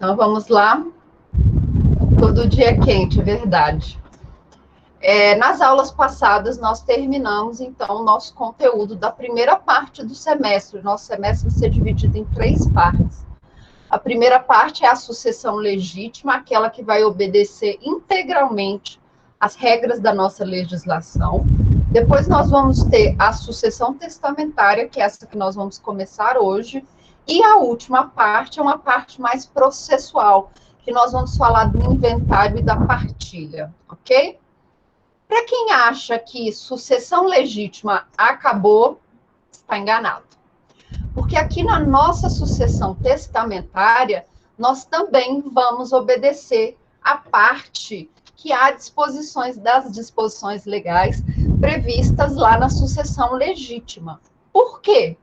Então, vamos lá. Todo dia é quente, é verdade. Nas aulas passadas, nós terminamos, então, o nosso conteúdo da primeira parte do semestre. O nosso semestre vai ser dividido em 3 partes. A primeira parte é a sucessão legítima, aquela que vai obedecer integralmente às regras da nossa legislação. Depois nós vamos ter a sucessão testamentária, que é essa que nós vamos começar hoje. E a última parte é uma parte mais processual, que nós vamos falar do inventário e da partilha, ok? Para quem acha que sucessão legítima acabou, está enganado. Porque aqui na nossa sucessão testamentária, nós também vamos obedecer a parte que há disposições das disposições legais previstas lá na sucessão legítima. Por quê?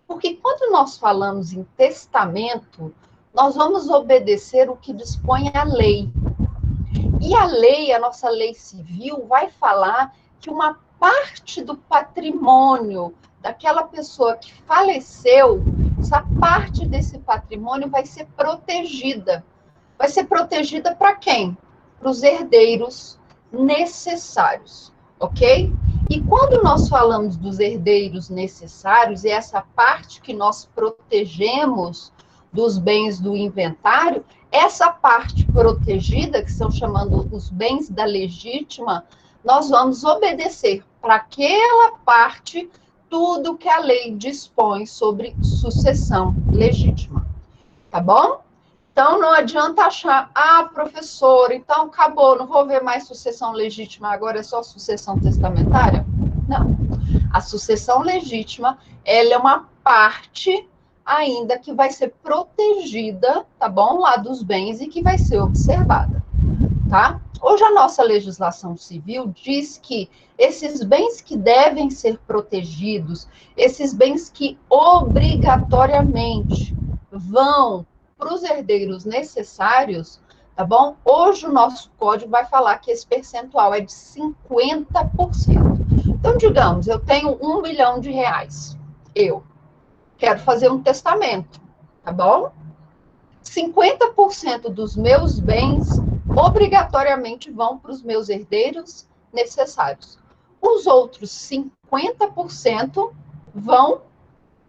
Porque quando nós falamos em testamento, nós vamos obedecer o que dispõe a lei. E a lei, a nossa lei civil, vai falar que uma parte do patrimônio daquela pessoa que faleceu, essa parte desse patrimônio vai ser protegida. Vai ser protegida para quem? Para os herdeiros necessários, ok? E quando nós falamos dos herdeiros necessários, e essa parte que nós protegemos dos bens do inventário, essa parte protegida, que são chamando os bens da legítima, nós vamos obedecer para aquela parte tudo que a lei dispõe sobre sucessão legítima. Tá bom? Então, não adianta achar, professor, então acabou, não vou ver mais sucessão legítima, agora é só sucessão testamentária? Não. A sucessão legítima, ela é uma parte ainda que vai ser protegida, tá bom? Lá dos bens e que vai ser observada, tá? Hoje a nossa legislação civil diz que esses bens que devem ser protegidos, esses bens que obrigatoriamente vão para os herdeiros necessários, tá bom? Hoje o nosso código vai falar que esse percentual é de 50%. Então, digamos, eu tenho R$1 milhão, eu quero fazer um testamento, tá bom? 50% dos meus bens obrigatoriamente vão para os meus herdeiros necessários. Os outros 50% vão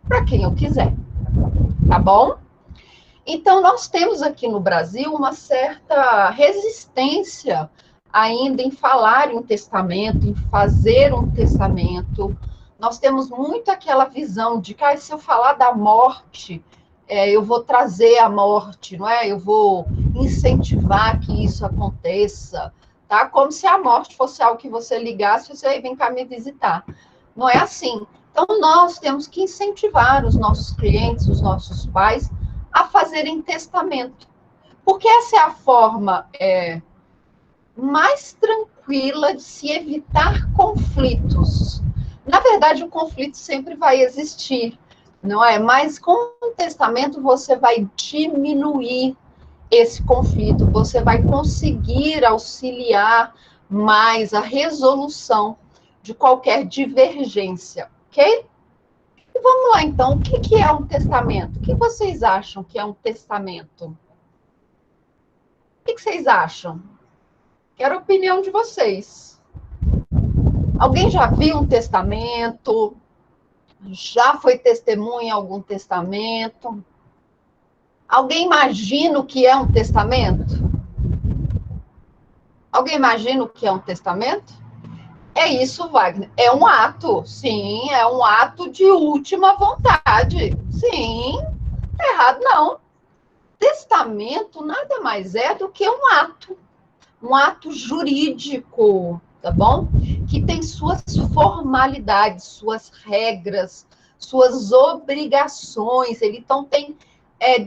para quem eu quiser, tá bom? Então, nós temos aqui no Brasil uma certa resistência ainda em falar em testamento, em fazer um testamento. Nós temos muito aquela visão de que se eu falar da morte, eu vou trazer a morte, não é? Eu vou incentivar que isso aconteça, tá? Como se a morte fosse algo que você ligasse e você vem cá me visitar. Não é assim. Então, nós temos que incentivar os nossos clientes, os nossos pais, a fazerem testamento. Porque essa é a forma mais tranquila de se evitar conflitos. Na verdade, o conflito sempre vai existir, não é? Mas com o testamento você vai diminuir esse conflito, você vai conseguir auxiliar mais a resolução de qualquer divergência, ok? E vamos lá, então, o que é um testamento? O que vocês acham que é um testamento? O que vocês acham? Quero a opinião de vocês. Alguém já viu um testamento? Já foi testemunha em algum testamento? Alguém imagina o que é um testamento? Alguém imagina o que é um testamento? É isso, Wagner. É um ato, sim, é um ato de última vontade. Sim, tá errado não. Testamento nada mais é do que um ato jurídico, tá bom? Que tem suas formalidades, suas regras, suas obrigações. Então, tem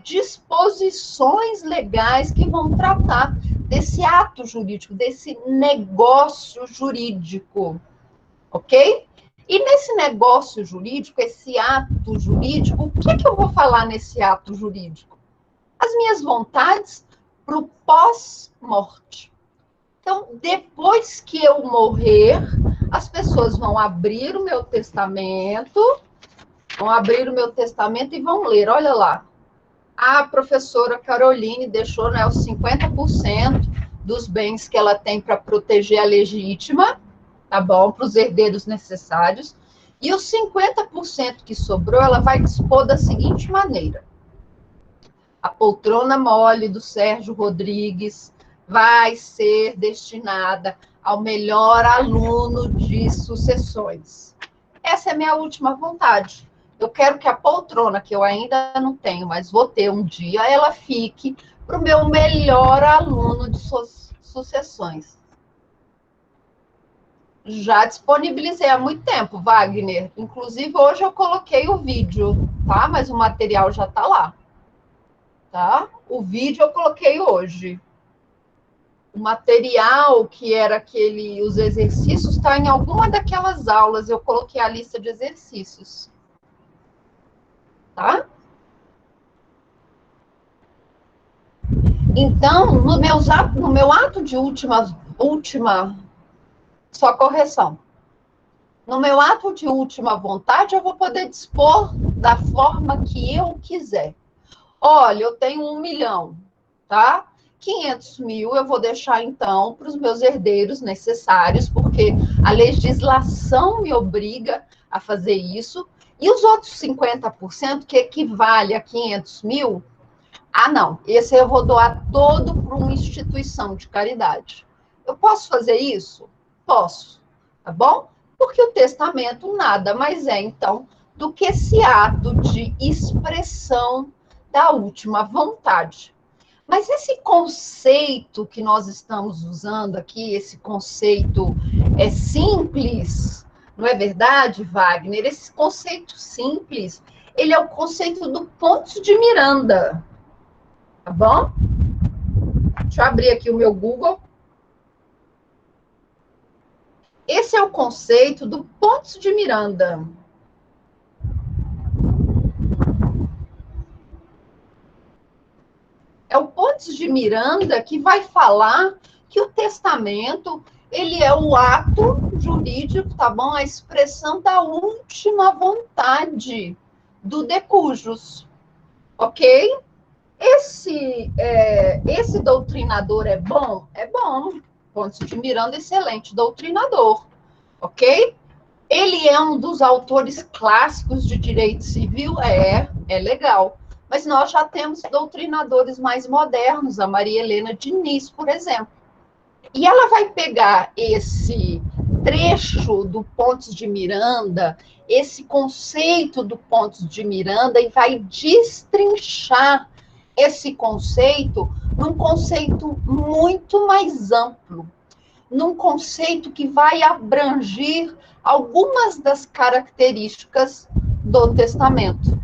disposições legais que vão tratar desse ato jurídico, desse negócio jurídico, ok? E nesse negócio jurídico, esse ato jurídico, o que é que eu vou falar nesse ato jurídico? As minhas vontades para o pós-morte. Então, depois que eu morrer, as pessoas vão abrir o meu testamento e vão ler, olha lá, A professora Caroline deixou, né, os 50% dos bens que ela tem para proteger a legítima, tá bom? Para os herdeiros necessários. E os 50% que sobrou, ela vai dispor da seguinte maneira. A poltrona mole do Sérgio Rodrigues vai ser destinada ao melhor aluno de sucessões. Essa é a minha última vontade. Eu quero que a poltrona, que eu ainda não tenho, mas vou ter um dia, ela fique para o meu melhor aluno de sucessões. Já disponibilizei há muito tempo, Wagner. Inclusive, hoje eu coloquei o vídeo, tá? Mas o material já está lá. Tá? O vídeo eu coloquei hoje. O material que era os exercícios está em alguma daquelas aulas. Eu coloquei a lista de exercícios. Tá? Então, no meu ato de última, só correção. No meu ato de última vontade, eu vou poder dispor da forma que eu quiser. Olha, eu tenho 1 milhão, tá? 500 mil eu vou deixar, então, para os meus herdeiros necessários, porque a legislação me obriga a fazer isso. E os outros 50%, que equivale a 500 mil, não, esse eu vou doar todo para uma instituição de caridade. Eu posso fazer isso? Posso, tá bom? Porque o testamento nada mais é, então, do que esse ato de expressão da última vontade. Mas esse conceito que nós estamos usando aqui, esse conceito é simples, não é verdade, Wagner? Esse conceito simples, ele é o conceito do Pontes de Miranda, tá bom? Deixa eu abrir aqui o meu Google. Esse é o conceito do Pontes de Miranda. É o Pontes de Miranda que vai falar que o testamento, ele é o ato jurídico, tá bom? A expressão da última vontade do de cujus, ok? Esse doutrinador é bom? É bom. Pontes de Miranda, excelente doutrinador, ok? Ele é um dos autores clássicos de direito civil? É legal. Mas nós já temos doutrinadores mais modernos, a Maria Helena Diniz, por exemplo. E ela vai pegar esse trecho do Pontes de Miranda, esse conceito do Pontes de Miranda, e vai destrinchar esse conceito num conceito muito mais amplo, num conceito que vai abranger algumas das características do testamento.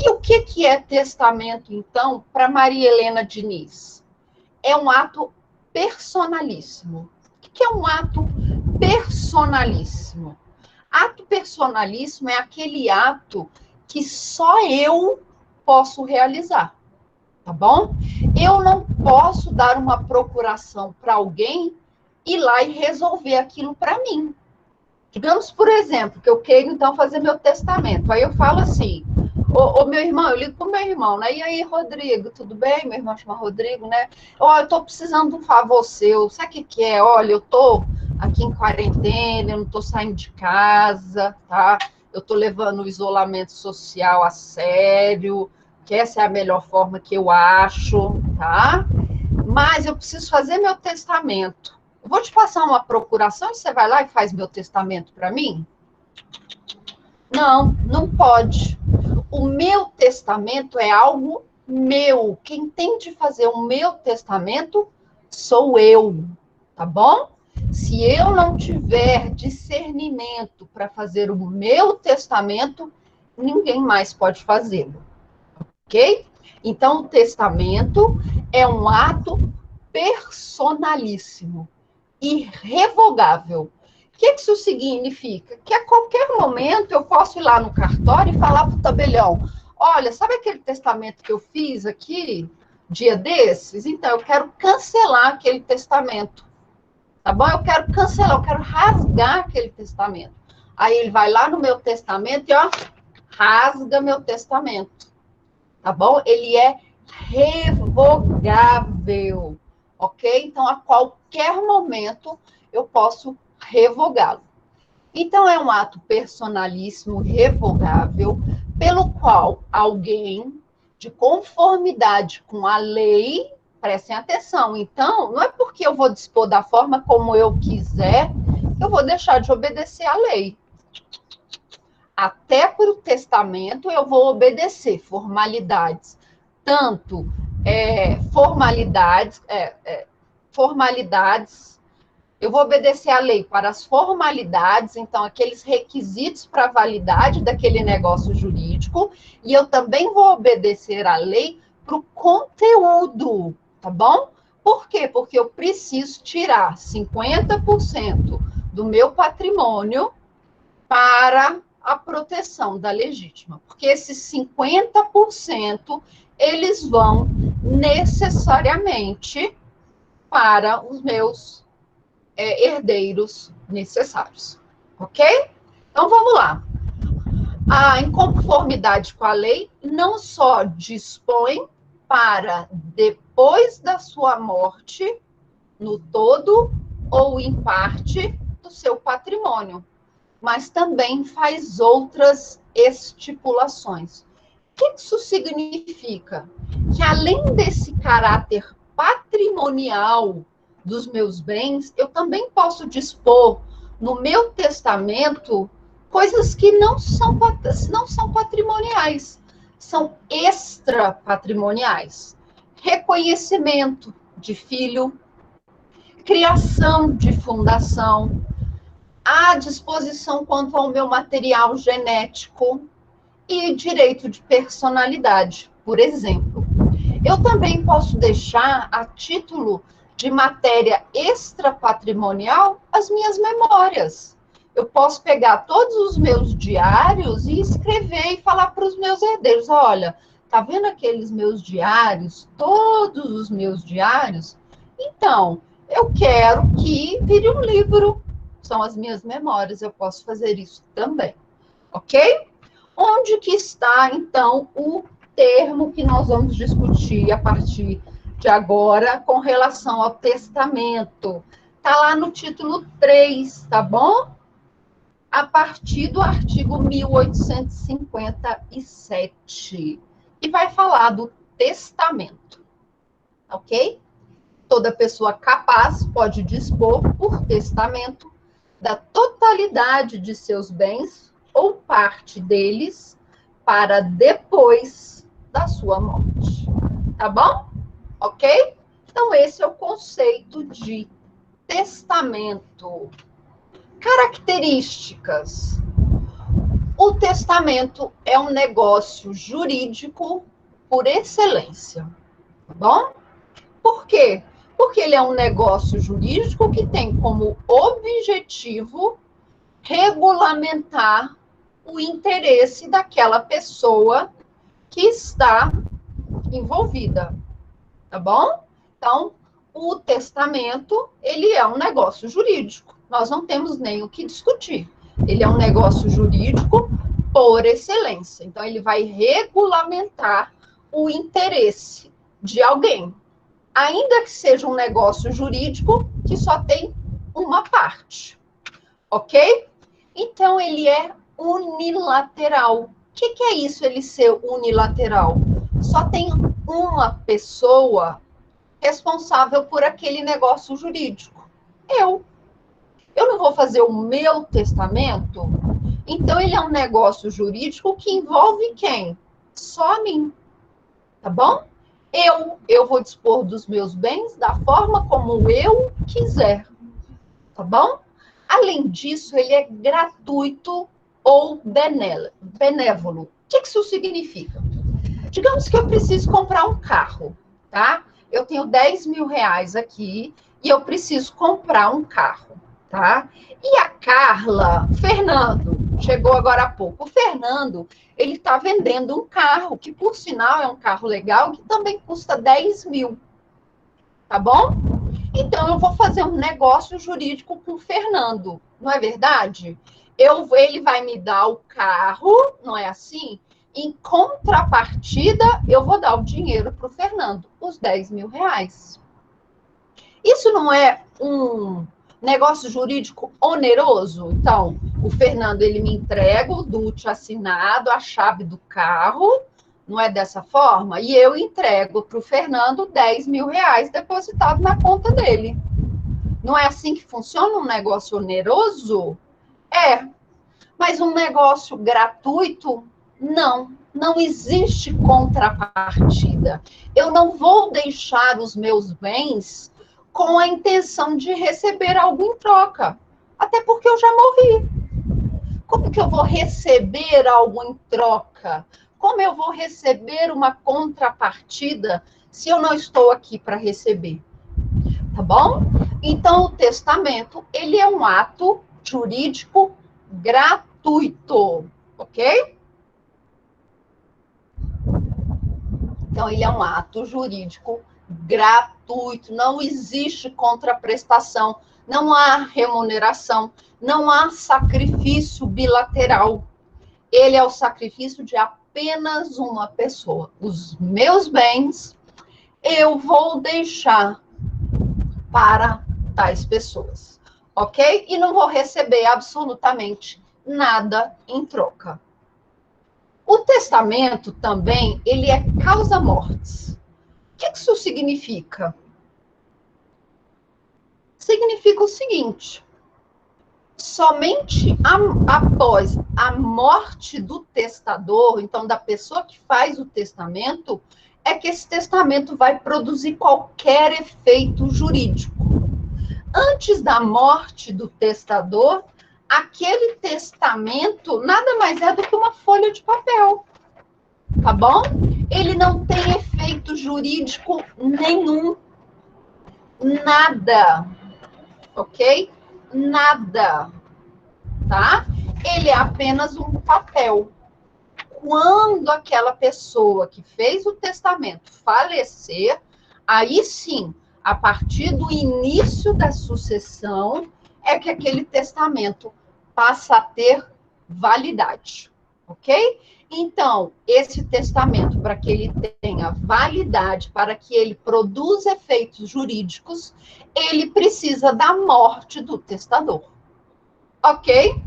E o que é testamento, então, para Maria Helena Diniz? É um ato personalíssimo. O que é um ato personalíssimo? Ato personalíssimo é aquele ato que só eu posso realizar, tá bom? Eu não posso dar uma procuração para alguém, ir lá e resolver aquilo para mim. Digamos, por exemplo, que eu queiro, então, fazer meu testamento. Aí eu falo assim, ô meu irmão, eu ligo pro meu irmão, né? E aí, Rodrigo, tudo bem? Meu irmão chama Rodrigo, né? Ó, eu tô precisando de um favor seu. Sabe o que é? Olha, eu tô aqui em quarentena, eu não tô saindo de casa, tá? Eu tô levando o isolamento social a sério, que essa é a melhor forma que eu acho, tá? Mas eu preciso fazer meu testamento. Eu vou te passar uma procuração e você vai lá e faz meu testamento para mim? Não, não pode. O meu testamento é algo meu. Quem tem de fazer o meu testamento sou eu, tá bom? Se eu não tiver discernimento para fazer o meu testamento, ninguém mais pode fazê-lo, ok? Então, o testamento é um ato personalíssimo, irrevogável. O que isso significa? Que a qualquer momento eu posso ir lá no cartório e falar para o tabelião, olha, sabe aquele testamento que eu fiz aqui, dia desses? Então, eu quero cancelar aquele testamento, tá bom? Eu quero cancelar, eu quero rasgar aquele testamento. Aí ele vai lá no meu testamento e, ó, rasga meu testamento. tá bom? Ele é revogável, ok? Então, a qualquer momento, eu posso revogá-lo. Então, é um ato personalíssimo, revogável, pelo qual alguém, de conformidade com a lei, prestem atenção. Então, não é porque eu vou dispor da forma como eu quiser, que eu vou deixar de obedecer à lei. Até para o testamento eu vou obedecer formalidades, tanto formalidades, eu vou obedecer à lei para as formalidades, então aqueles requisitos para a validade daquele negócio jurídico, e eu também vou obedecer à lei para o conteúdo, tá bom? Por quê? Porque eu preciso tirar 50% do meu patrimônio para a proteção da legítima, porque esses 50% eles vão necessariamente para os meus herdeiros necessários, ok? Então vamos lá. A inconformidade com a lei não só dispõe para depois da sua morte, no todo ou em parte do seu patrimônio, mas também faz outras estipulações. O que isso significa? Que além desse caráter patrimonial dos meus bens, eu também posso dispor no meu testamento coisas que não são patrimoniais, são extrapatrimoniais. Reconhecimento de filho, criação de fundação, à disposição quanto ao meu material genético e direito de personalidade, por exemplo. Eu também posso deixar, a título de matéria extrapatrimonial, as minhas memórias. Eu posso pegar todos os meus diários e escrever e falar para os meus herdeiros, olha, tá vendo aqueles meus diários, todos os meus diários? Então, eu quero que vire um livro. São as minhas memórias, eu posso fazer isso também, ok? Onde que está, então, o termo que nós vamos discutir a partir de agora com relação ao testamento? Está lá no título 3, tá bom? A partir do artigo 1857. E vai falar do testamento, ok? Toda pessoa capaz pode dispor, por testamento, da totalidade de seus bens ou parte deles para depois da sua morte. Tá bom? Ok? Então, esse é o conceito de testamento. Características. O testamento é um negócio jurídico por excelência. Tá bom? Por quê? Porque ele é um negócio jurídico que tem como objetivo regulamentar o interesse daquela pessoa que está envolvida, tá bom? Então, o testamento, ele é um negócio jurídico. Nós não temos nem o que discutir. Ele é um negócio jurídico por excelência. Então, ele vai regulamentar o interesse de alguém, ainda que seja um negócio jurídico que só tem uma parte, ok? Então, ele é unilateral. O que é isso, ele ser unilateral? Só tem uma pessoa responsável por aquele negócio jurídico. Eu. Eu não vou fazer o meu testamento? Então, ele é um negócio jurídico que envolve quem? Só a mim. Tá bom? Eu vou dispor dos meus bens da forma como eu quiser. Tá bom? Além disso, ele é gratuito ou benévolo. O que isso significa? Digamos que eu preciso comprar um carro, tá? Eu tenho 10 mil reais aqui e eu preciso comprar um carro, tá? E a Carla, Fernando, chegou agora há pouco. O Fernando, ele está vendendo um carro, que por sinal é um carro legal, que também custa 10 mil, tá bom? Então, eu vou fazer um negócio jurídico com o Fernando, não é verdade? Ele vai me dar o carro, não é assim? Em contrapartida, eu vou dar o dinheiro para o Fernando, os 10 mil reais. Isso não é um negócio jurídico oneroso? Então, o Fernando, ele me entrega o DUT assinado, a chave do carro, não é dessa forma? E eu entrego para o Fernando 10 mil reais depositado na conta dele. Não é assim que funciona um negócio oneroso? É. Mas um negócio gratuito, não. Não existe contrapartida. Eu não vou deixar os meus bens com a intenção de receber algo em troca. Até porque eu já morri. Como que eu vou receber algo em troca? Como eu vou receber uma contrapartida se eu não estou aqui para receber? Tá bom? Então, o testamento, ele é um ato jurídico gratuito, ok? Então, ele é um ato jurídico gratuito, não existe contraprestação, não há remuneração, não há sacrifício bilateral. Ele é o sacrifício de apenas uma pessoa. Os meus bens, eu vou deixar para tais pessoas, ok? E não vou receber absolutamente nada em troca. O testamento também, ele é causa mortis. O que isso significa? Significa o seguinte: somente após a morte do testador, então da pessoa que faz o testamento, é que esse testamento vai produzir qualquer efeito jurídico. Antes da morte do testador, aquele testamento nada mais é do que uma folha de papel, tá bom? Ele não tem efeito jurídico nenhum, nada, ok? Nada, tá? Ele é apenas um papel. Quando aquela pessoa que fez o testamento falecer, aí sim, a partir do início da sucessão, é que aquele testamento passa a ter validade, ok? Então, esse testamento, para que ele tenha validade, para que ele produza efeitos jurídicos, ele precisa da morte do testador, ok?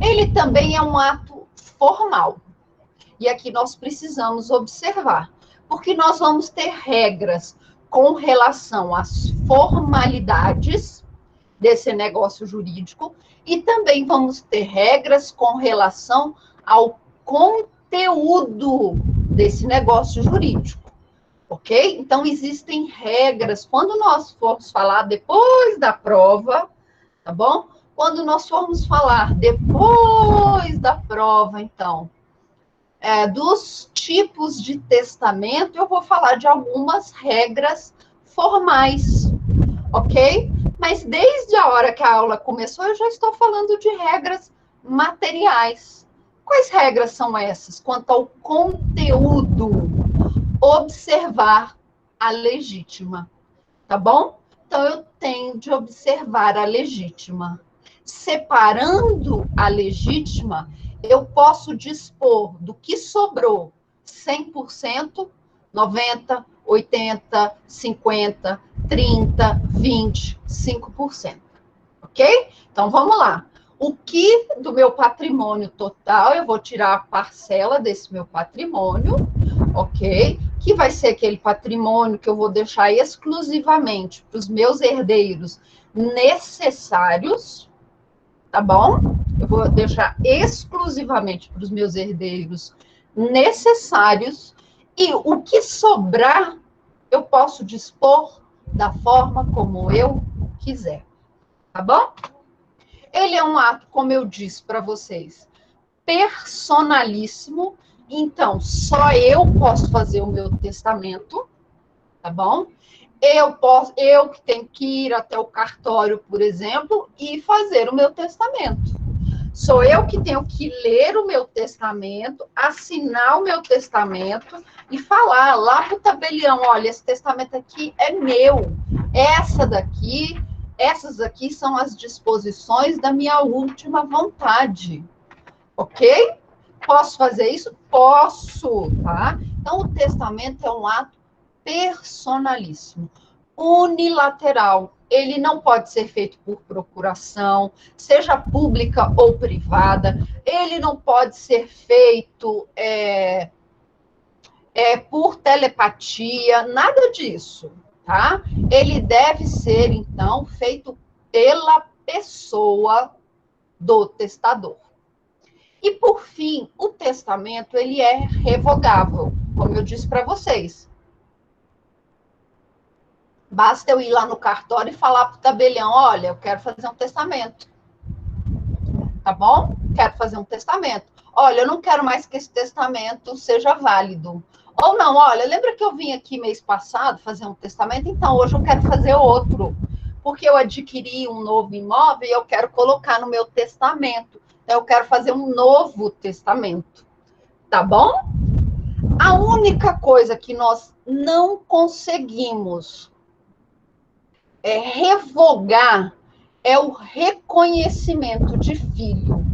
Ele também é um ato formal. E aqui nós precisamos observar, porque nós vamos ter regras com relação às formalidades desse negócio jurídico e também vamos ter regras com relação ao conteúdo desse negócio jurídico, ok? Então, existem regras. Quando nós formos falar depois da prova, tá bom? Quando nós formos falar depois da prova, então, dos tipos de testamento, eu vou falar de algumas regras formais, ok? Mas desde a hora que a aula começou, eu já estou falando de regras materiais. Quais regras são essas? Quanto ao conteúdo, observar a legítima, tá bom? Então, eu tenho de observar a legítima. Separando a legítima, eu posso dispor do que sobrou 100%, 90%, 80%, 50%, 30%, 20%, 5%. Ok? Então, vamos lá. O que do meu patrimônio total, eu vou tirar a parcela desse meu patrimônio, ok? Que vai ser aquele patrimônio que eu vou deixar exclusivamente para os meus herdeiros necessários, tá bom? Eu vou deixar exclusivamente para os meus herdeiros necessários e o que sobrar eu posso dispor da forma como eu quiser, tá bom? Ele é um ato, como eu disse para vocês, personalíssimo, então só eu posso fazer o meu testamento, tá bom? Eu que tenho que ir até o cartório, por exemplo, e fazer o meu testamento. Sou eu que tenho que ler o meu testamento, assinar o meu testamento e falar lá para o tabelião, olha, esse testamento aqui é meu, essas aqui são as disposições da minha última vontade, ok? Posso fazer isso? Posso, tá? Então, o testamento é um ato personalíssimo, unilateral. Ele não pode ser feito por procuração, seja pública ou privada. Ele não pode ser feito por telepatia, nada disso, tá? Ele deve ser, então, feito pela pessoa do testador. E, por fim, o testamento, ele é revogável, como eu disse para vocês. Basta eu ir lá no cartório e falar para o tabelião, olha, eu quero fazer um testamento. Tá bom? Quero fazer um testamento. Olha, eu não quero mais que esse testamento seja válido. Ou não, olha, lembra que eu vim aqui mês passado fazer um testamento? Então, hoje eu quero fazer outro. Porque eu adquiri um novo imóvel e eu quero colocar no meu testamento. Então, eu quero fazer um novo testamento. Tá bom? A única coisa que nós não conseguimos revogar é o reconhecimento de filho,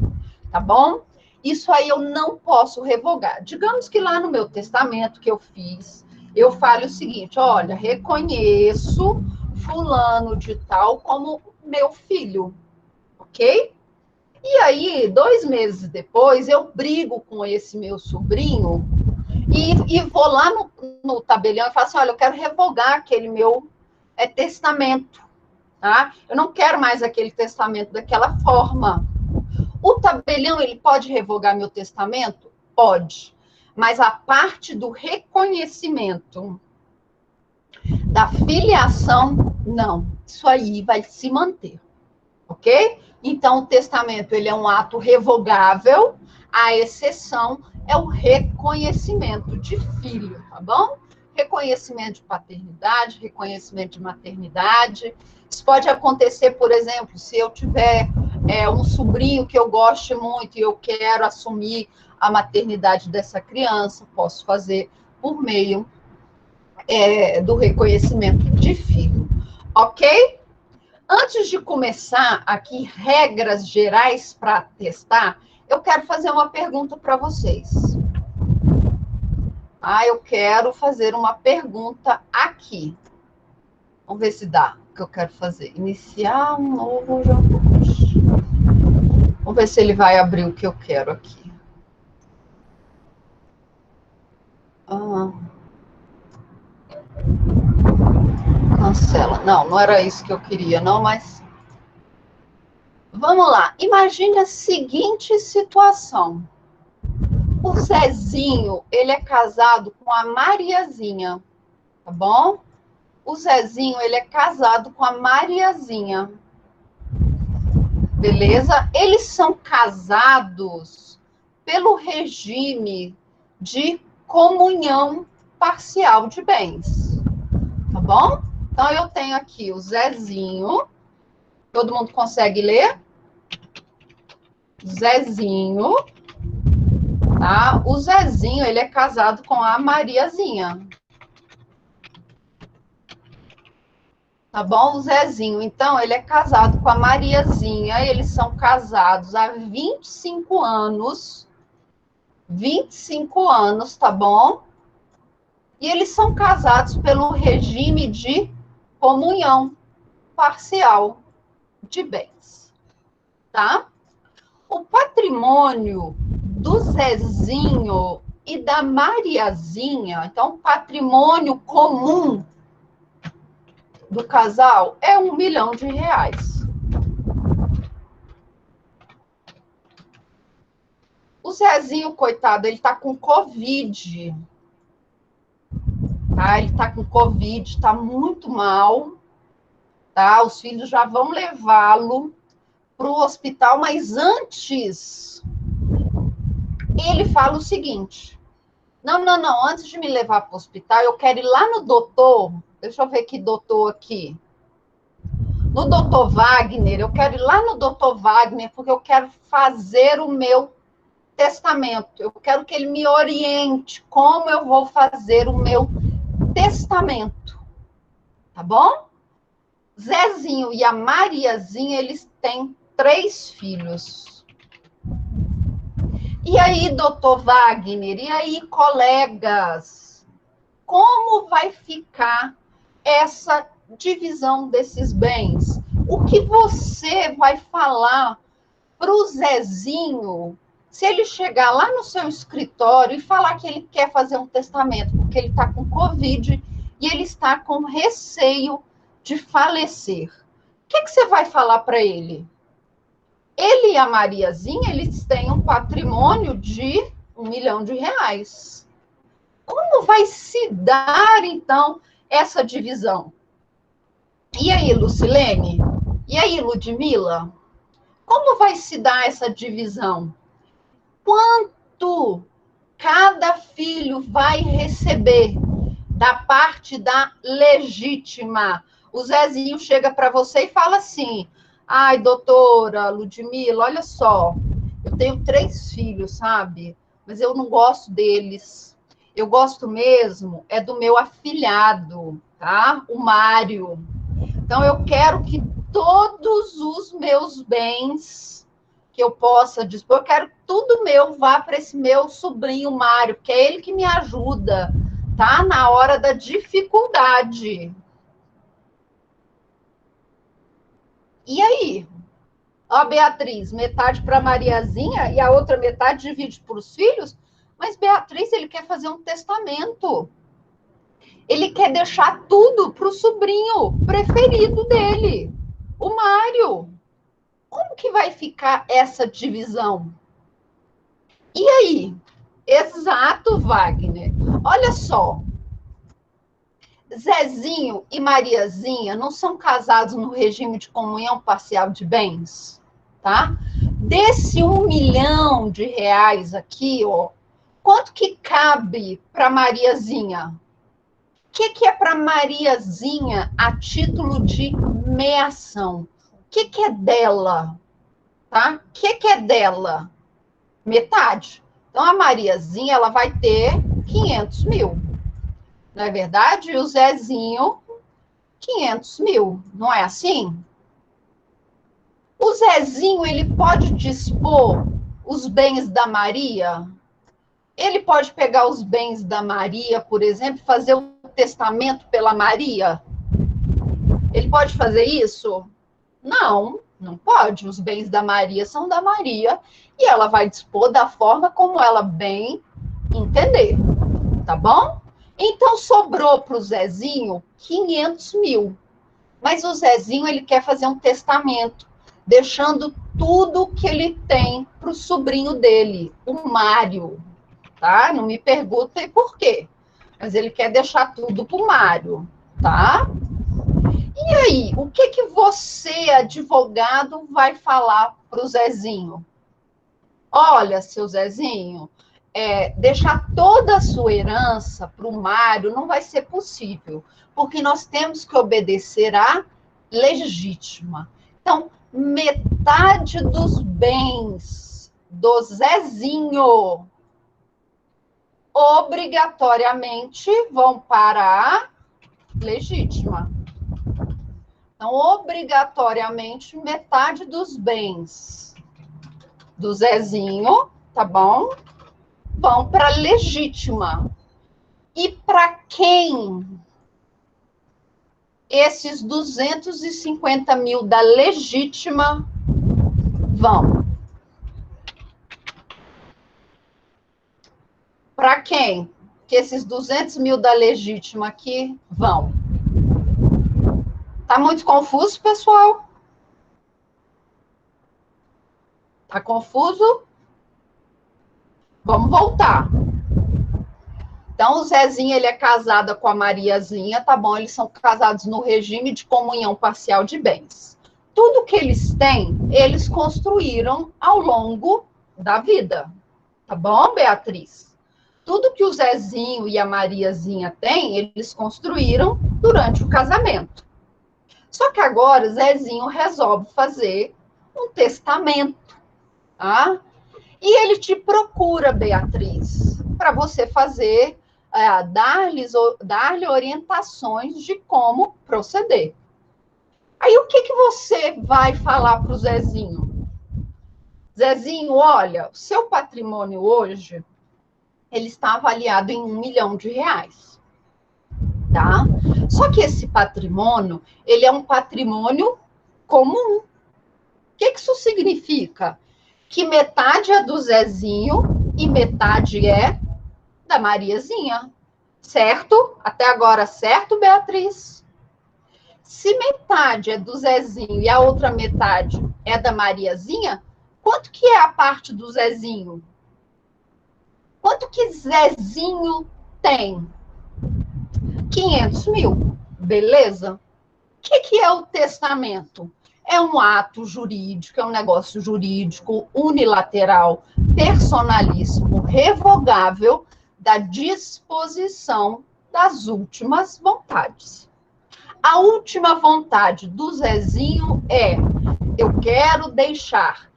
tá bom? Isso aí eu não posso revogar. Digamos que lá no meu testamento que eu fiz, eu falo o seguinte, olha, reconheço fulano de tal como meu filho, ok? E aí, 2 meses depois, eu brigo com esse meu sobrinho e vou lá no tabelião e falo assim, olha, eu quero revogar aquele meu testamento, tá? Eu não quero mais aquele testamento daquela forma. O tabelião, ele pode revogar meu testamento? Pode. Mas a parte do reconhecimento da filiação, não. Isso aí vai se manter, ok? Então, o testamento, ele é um ato revogável, a exceção é o reconhecimento de filho, tá bom? Reconhecimento de paternidade, reconhecimento de maternidade. Isso pode acontecer, por exemplo, se eu tiver um sobrinho que eu goste muito e eu quero assumir a maternidade dessa criança, posso fazer por meio do reconhecimento de filho, ok? Antes de começar aqui, regras gerais para testar, eu quero fazer uma pergunta para vocês. Eu quero fazer uma pergunta aqui. Vamos ver se dá o que eu quero fazer. Iniciar um novo jogo. Vamos ver se ele vai abrir o que eu quero aqui. Cancela. Não, não era isso que eu queria, não, mas... Vamos lá. Imagine a seguinte situação. O Zezinho, ele é casado com a Mariazinha, tá bom? O Zezinho, ele é casado com a Mariazinha. Beleza? Eles são casados pelo regime de comunhão parcial de bens. Tá bom? Então, eu tenho aqui o Zezinho. Todo mundo consegue ler? Zezinho. Tá? O Zezinho, ele é casado com a Mariazinha. Tá bom? O Zezinho, então, ele é casado com a Mariazinha. Eles são casados há 25 anos. 25 anos, tá bom? E eles são casados pelo regime de comunhão parcial de bens, tá? O patrimônio do Zezinho e da Mariazinha, então, o patrimônio comum do casal é R$1 milhão. O Zezinho, coitado, ele tá com Covid. Tá? Ele tá com Covid, tá muito mal. Tá? Os filhos já vão levá-lo pro hospital, mas antes ele fala o seguinte: não, antes de me levar pro hospital, eu quero ir lá no doutor, deixa eu ver que doutor aqui. No doutor Wagner, eu quero ir lá no doutor Wagner, porque eu quero fazer o meu testamento. Eu quero que ele me oriente como eu vou fazer o meu testamento. Tá bom? Zezinho e a Mariazinha, eles têm 3 filhos. E aí, doutor Wagner, e aí, colegas, como vai ficar essa divisão desses bens? O que você vai falar para o Zezinho se ele chegar lá no seu escritório e falar que ele quer fazer um testamento, porque ele está com Covid e ele está com receio de falecer? O que você vai falar para ele? Ele e a Mariazinha, eles têm um patrimônio de R$ 1 milhão. Como vai se dar, então, essa divisão? E aí, Lucilene? E aí, Ludmila? Como vai se dar essa divisão? Quanto cada filho vai receber da parte da legítima? O Zezinho chega para você e fala assim: ai, doutora Ludmila, olha só, eu tenho 3 filhos, sabe? Mas eu não gosto deles. Eu gosto mesmo é do meu afilhado, tá? O Mário. Então, eu quero que todos os meus bens que eu possa dispor, eu quero que tudo meu vá para esse meu sobrinho Mário, porque é ele que me ajuda, tá? Na hora da dificuldade. E aí? Ó, Beatriz, metade para Mariazinha e a outra metade divide para os filhos? Mas, Beatriz, ele quer fazer um testamento. Ele quer deixar tudo para o sobrinho preferido dele, o Mário. Como que vai ficar essa divisão? E aí? Exato, Wagner. Olha só. Zezinho e Mariazinha não são casados no regime de comunhão parcial de bens, tá? Desse R$ 1 milhão aqui, ó, quanto que cabe para Mariazinha? O que é para Mariazinha a título de meação? O que é dela? Tá? O que é dela? Metade. Então, a Mariazinha, ela vai ter 500 mil. Não é verdade? E o Zezinho, 500 mil. Não é assim? O Zezinho, ele pode dispor os bens da Maria? Ele pode pegar os bens da Maria, por exemplo, fazer um testamento pela Maria? Ele pode fazer isso? Não, não pode. Os bens da Maria são da Maria e ela vai dispor da forma como ela bem entender, tá bom? Então, sobrou para o Zezinho 500 mil. Mas o Zezinho, ele quer fazer um testamento, deixando tudo que ele tem para o sobrinho dele, o Mário, tá? Não me perguntem por quê, mas ele quer deixar tudo para o Mário, tá? E aí, o que você, advogado, vai falar para o Zezinho? Olha, seu Zezinho, deixar toda a sua herança para o Mário não vai ser possível, porque nós temos que obedecer à legítima. Então, metade dos bens do Zezinho obrigatoriamente vão para a legítima. Então, obrigatoriamente, metade dos bens do Zezinho, tá bom? Vão para a legítima. E para quem esses 250 mil da legítima vão? Para quem que esses 200 mil da legítima aqui vão? Tá muito confuso, pessoal? Tá confuso? Vamos voltar. Então, o Zezinho, ele é casado com a Mariazinha, tá bom? Eles são casados no regime de comunhão parcial de bens. Tudo que eles têm, eles construíram ao longo da vida. Tá bom, Beatriz? Tudo que o Zezinho e a Mariazinha têm, eles construíram durante o casamento. Só que agora o Zezinho resolve fazer um testamento, tá? E ele te procura, Beatriz, para você fazer, dar-lhe orientações de como proceder. Aí o que você vai falar para o Zezinho? Zezinho, olha, o seu patrimônio hoje, ele está avaliado em R$ 1.000.000, tá? Só que esse patrimônio, ele é um patrimônio comum. O que isso significa? Que metade é do Zezinho e metade é da Mariazinha. Certo? Até agora, certo, Beatriz? Se metade é do Zezinho e a outra metade é da Mariazinha, quanto que é a parte do Zezinho? Quanto que Zezinho tem? 500 mil. Beleza? O que é o testamento? É um ato jurídico, é um negócio jurídico unilateral, personalíssimo, revogável da disposição das últimas vontades. A última vontade do Zezinho é: eu quero deixar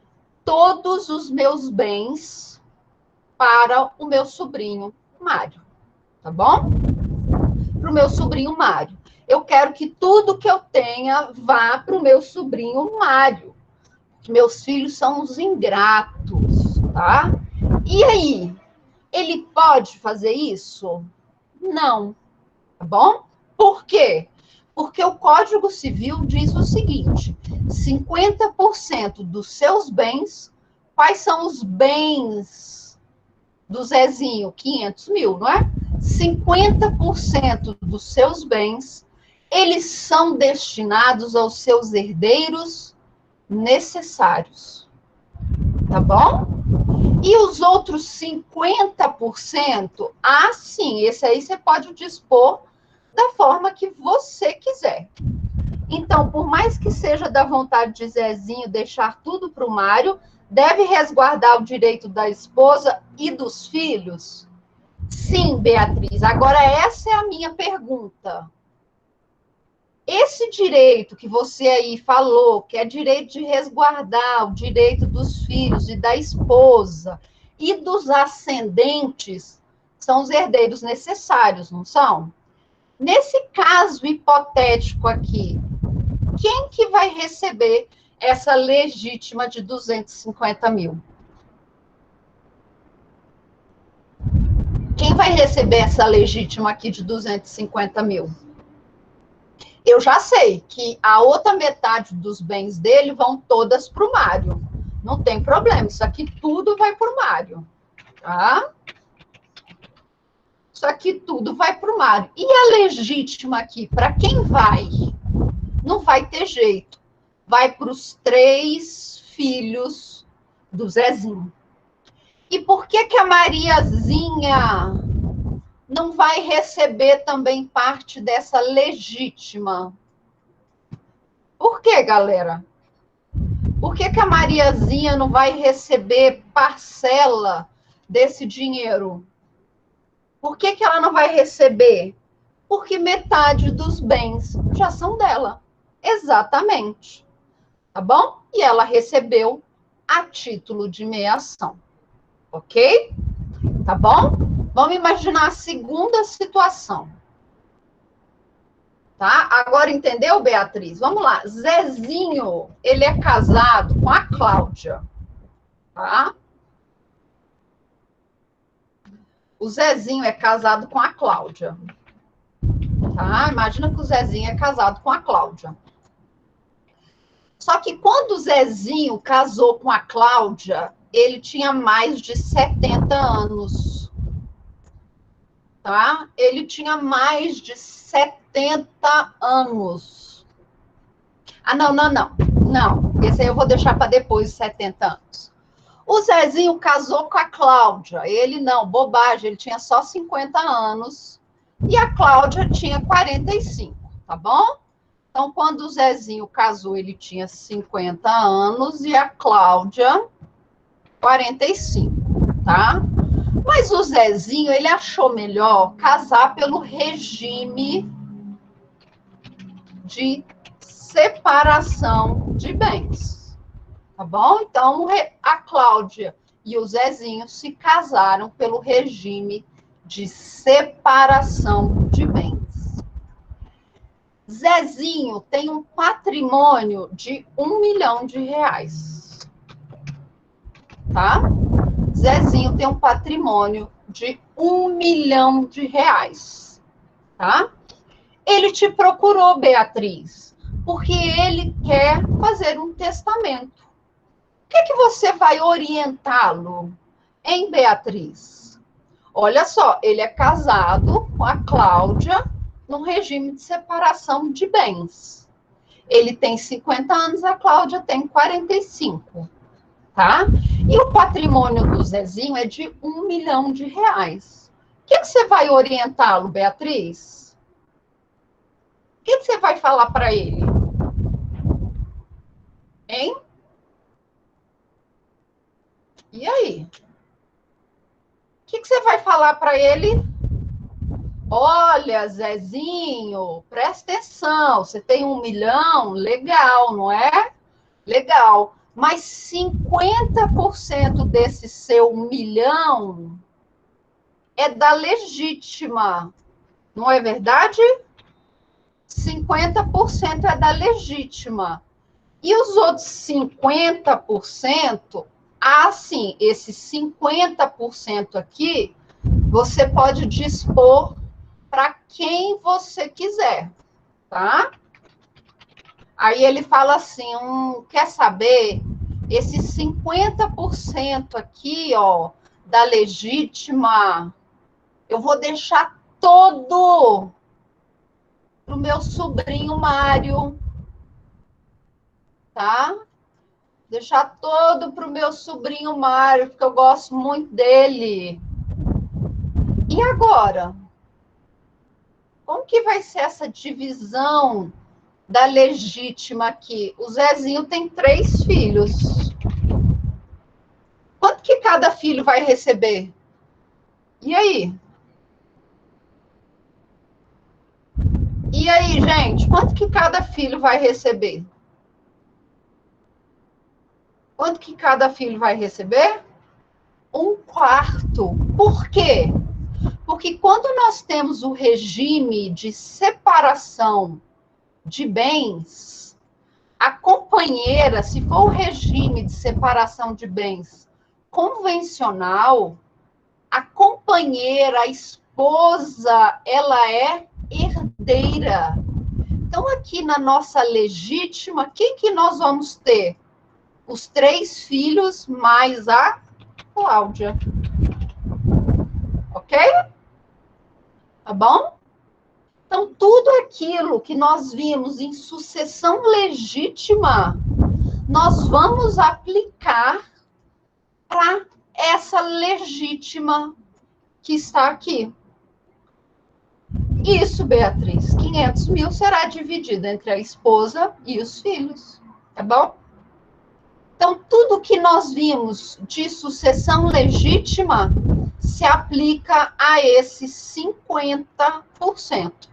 todos os meus bens para o meu sobrinho Mário. Tá bom? Para o meu sobrinho Mário. Eu quero que tudo que eu tenha vá para o meu sobrinho Mário. Meus filhos são os ingratos, tá? E aí? Ele pode fazer isso? Não. Tá bom? Por quê? Porque o Código Civil diz o seguinte: 50% dos seus bens, quais são os bens do Zezinho? 500 mil, não é? 50% dos seus bens, eles são destinados aos seus herdeiros necessários. Tá bom? E os outros 50%, sim, esse aí você pode dispor da forma que você quiser. Então, por mais que seja da vontade de Zezinho deixar tudo para o Mário, deve resguardar o direito da esposa e dos filhos? Sim, Beatriz. Agora, essa é a minha pergunta. Esse direito que você aí falou, que é direito de resguardar o direito dos filhos e da esposa e dos ascendentes, são os herdeiros necessários, não são? Nesse caso hipotético aqui, quem que vai receber essa legítima de 250 mil? Quem vai receber essa legítima aqui de 250 mil? Eu já sei que a outra metade dos bens dele vão todas para o Mário. Não tem problema, isso aqui tudo vai para o Mário. Tá? Isso aqui tudo vai para o Mário. E a legítima aqui, para quem vai? Não vai ter jeito. Vai para os 3 filhos do Zezinho. E por que a Mariazinha não vai receber também parte dessa legítima? Por que, galera? Por que a Mariazinha não vai receber parcela desse dinheiro? Por que ela não vai receber? Porque metade dos bens já são dela. Exatamente. Tá bom? E ela recebeu a título de meação. Ok? Tá bom? Vamos imaginar a segunda situação. Tá? Agora entendeu, Beatriz? Vamos lá. Zezinho, ele é casado com a Cláudia. Tá? O Zezinho é casado com a Cláudia. Tá? Imagina que o Zezinho é casado com a Cláudia. Só que quando o Zezinho casou com a Cláudia, ele tinha mais de 70 anos. Tá? Ele tinha mais de 70 anos. Ah, não. Não, esse aí eu vou deixar para depois de 70 anos. O Zezinho casou com a Cláudia. Ele não, bobagem, ele tinha só 50 anos. E a Cláudia tinha 45, tá bom? Então, quando o Zezinho casou, ele tinha 50 anos e a Cláudia 45, tá? Mas o Zezinho, ele achou melhor casar pelo regime de separação de bens, tá bom? Então, a Cláudia e o Zezinho se casaram pelo regime de separação de bens. Zezinho tem um patrimônio de R$ 1.000.000. tá? Zezinho tem um patrimônio de R$ 1 milhão, tá? Ele te procurou, Beatriz, porque ele quer fazer um testamento. O que você vai orientá-lo, hein, Beatriz? Olha só, ele é casado com a Cláudia num regime de separação de bens. Ele tem 50 anos, a Cláudia tem 45, tá? E o patrimônio do Zezinho é de R$ 1 milhão. O que você vai orientá-lo, Beatriz? O que você vai falar para ele? Hein? E aí? O que você vai falar para ele? Olha, Zezinho, presta atenção, você tem 1 milhão, legal, não é? Legal. Mas 50% desse seu 1 milhão é da legítima, não é verdade? 50% é da legítima. E os outros 50%, sim, esse 50% aqui, você pode dispor para quem você quiser, tá? Aí ele fala assim, quer saber? Esse 50% aqui, ó, da legítima, eu vou deixar todo pro meu sobrinho Mário, tá? Deixar todo pro meu sobrinho Mário, porque eu gosto muito dele. E agora? Como que vai ser essa divisão da legítima aqui? O Zezinho tem 3 filhos. Quanto que cada filho vai receber? E aí? E aí, gente? Quanto que cada filho vai receber? Quanto que cada filho vai receber? 1/4. Por quê? Porque quando nós temos o regime de separação de bens, a companheira, se for o regime de separação de bens convencional, a companheira, a esposa, ela é herdeira. Então, aqui na nossa legítima, quem que nós vamos ter? Os 3 filhos mais a Cláudia. Ok? Tá bom? Então, tudo aquilo que nós vimos em sucessão legítima, nós vamos aplicar para essa legítima que está aqui. Isso, Beatriz, 500 mil será dividido entre a esposa e os filhos, tá bom? Então, tudo que nós vimos de sucessão legítima se aplica a esses 50%.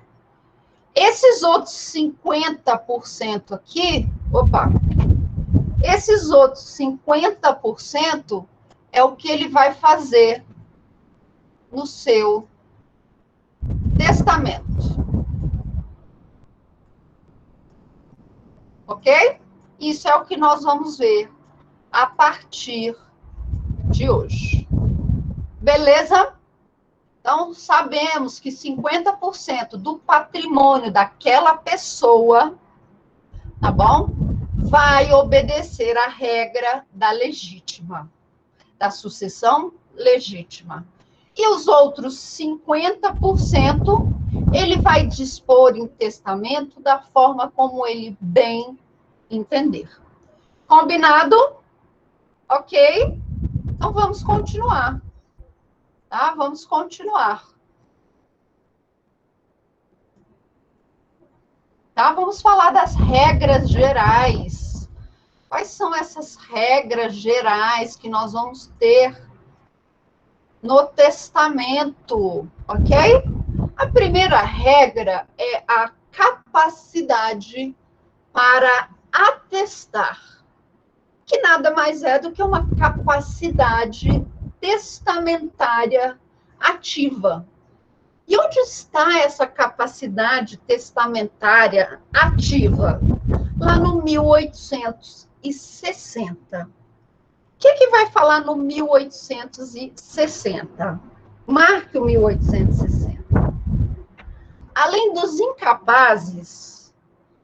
Esses outros 50% aqui, esses outros 50% é o que ele vai fazer no seu testamento. Ok? Isso é o que nós vamos ver a partir de hoje. Beleza? Então, sabemos que 50% do patrimônio daquela pessoa, tá bom? Vai obedecer à regra da legítima, da sucessão legítima. E os outros 50%, ele vai dispor em testamento da forma como ele bem entender. Combinado? Ok? Então, vamos continuar. Tá? Vamos continuar. Tá? Vamos falar das regras gerais. Quais são essas regras gerais que nós vamos ter no testamento, ok? A primeira regra é a capacidade para atestar, que nada mais é do que uma capacidade testamentária ativa. E onde está essa capacidade testamentária ativa? Lá no 1860. que vai falar no 1860? Marque o 1860. Além dos incapazes,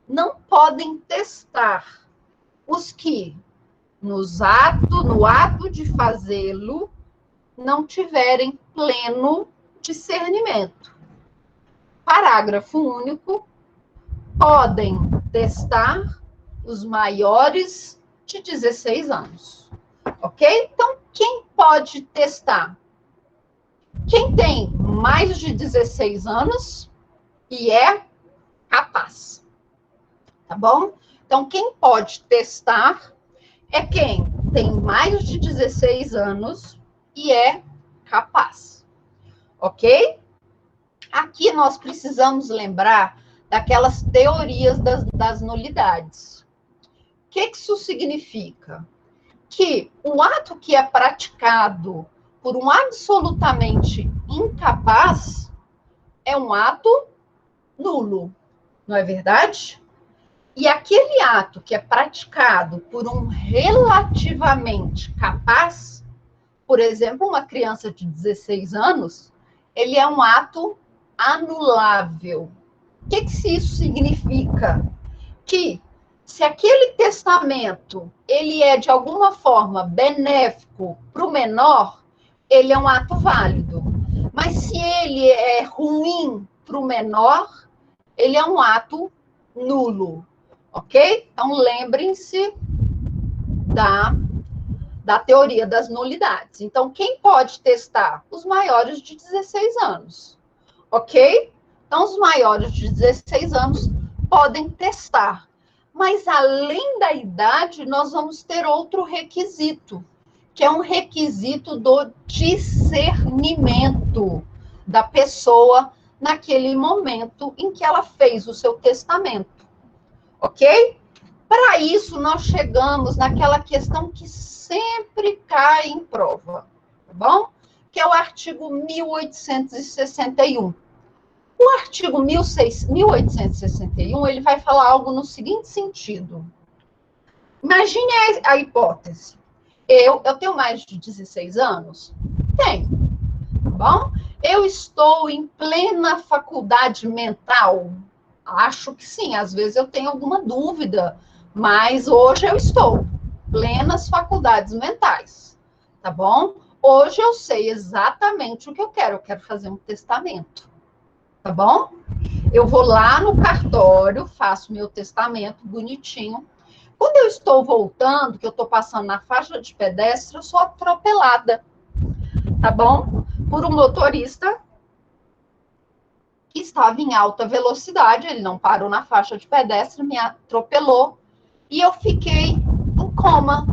não podem testar os que, no ato de fazê-lo, não tiverem pleno discernimento. Parágrafo único. Podem testar os maiores de 16 anos. Ok? Então, quem pode testar? Quem tem mais de 16 anos e é capaz. Tá bom? Então, quem pode testar é quem tem mais de 16 anos e é capaz. Ok? Aqui nós precisamos lembrar daquelas teorias das nulidades. O que isso significa? Que o ato que é praticado por um absolutamente incapaz é um ato nulo, não é verdade? E aquele ato que é praticado por um relativamente capaz, por exemplo, uma criança de 16 anos, ele é um ato anulável. O que isso significa? Que se aquele testamento ele é de alguma forma benéfico para o menor, ele é um ato válido. Mas se ele é ruim para o menor, ele é um ato nulo. Ok? Então, lembrem-se da teoria das nulidades. Então, quem pode testar? Os maiores de 16 anos. Ok? Então, os maiores de 16 anos podem testar. Mas, além da idade, nós vamos ter outro requisito, que é um requisito do discernimento da pessoa naquele momento em que ela fez o seu testamento. Ok? Para isso, nós chegamos naquela questão que sempre cai em prova, tá bom? Que é o artigo 1861. O artigo 1861, ele vai falar algo no seguinte sentido. Imagine a hipótese. Eu tenho mais de 16 anos? Tenho, tá bom? Eu estou em plena faculdade mental? Acho que sim, às vezes eu tenho alguma dúvida, mas hoje eu estou plenas faculdades mentais, tá bom? Hoje eu sei exatamente o que eu quero fazer um testamento, tá bom? Eu vou lá no cartório, faço meu testamento bonitinho. Quando eu estou voltando, que eu estou passando na faixa de pedestre, eu sou atropelada, tá bom? Por um motorista que estava em alta velocidade, ele não parou na faixa de pedestre, me atropelou e eu fiquei em coma.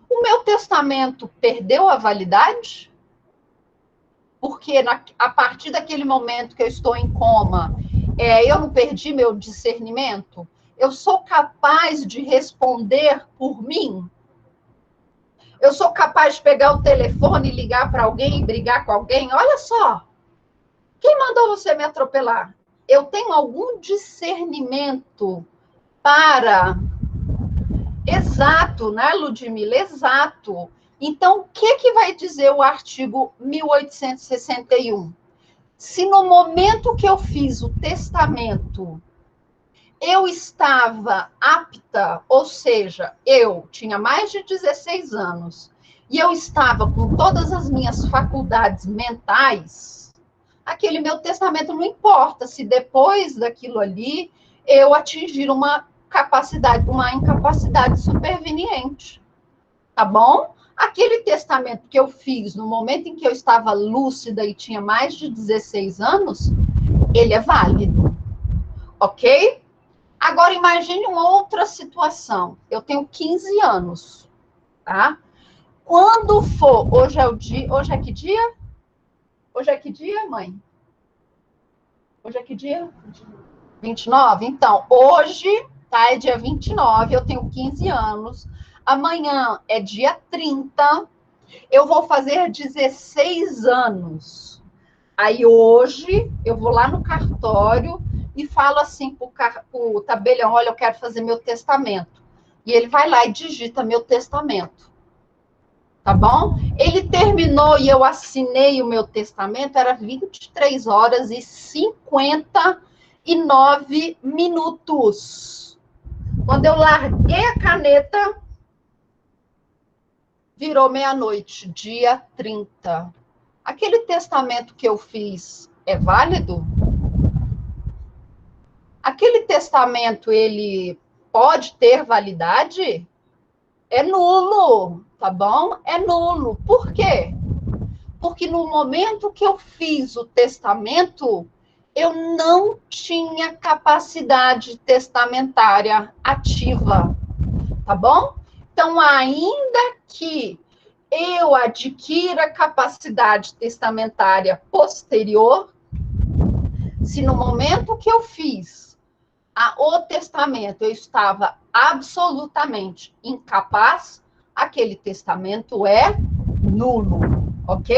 O meu testamento perdeu a validade? Porque a partir daquele momento que eu estou em coma, eu não perdi meu discernimento? Eu sou capaz de responder por mim? Eu sou capaz de pegar o telefone e ligar para alguém e brigar com alguém? Olha só, quem mandou você me atropelar? Eu tenho algum discernimento para... Exato, né, Ludmila? Exato. Então, o que vai dizer o artigo 1861? Se no momento que eu fiz o testamento, eu estava apta, ou seja, eu tinha mais de 16 anos, e eu estava com todas as minhas faculdades mentais, aquele meu testamento não importa se depois daquilo ali eu atingir uma incapacidade superveniente, tá bom? Aquele testamento que eu fiz no momento em que eu estava lúcida e tinha mais de 16 anos, ele é válido, ok? Agora imagine uma outra situação. Eu tenho 15 anos, tá? Quando for, hoje é que dia? Hoje é que dia, mãe? Hoje é que dia? 29? Então, hoje, tá? É dia 29, eu tenho 15 anos. Amanhã é dia 30, eu vou fazer 16 anos. Aí hoje, eu vou lá no cartório e falo assim pro tabelião, olha, eu quero fazer meu testamento. E ele vai lá e digita meu testamento. Tá bom? Ele terminou e eu assinei o meu testamento, era 23 horas e 59 minutos. Quando eu larguei a caneta, virou meia-noite, dia 30. Aquele testamento que eu fiz é válido? Aquele testamento, ele pode ter validade? É nulo, tá bom? É nulo. Por quê? Porque no momento que eu fiz o testamento, eu não tinha capacidade testamentária ativa, tá bom? Então, ainda que eu adquira capacidade testamentária posterior, se no momento que eu fiz o testamento eu estava absolutamente incapaz, aquele testamento é nulo, ok?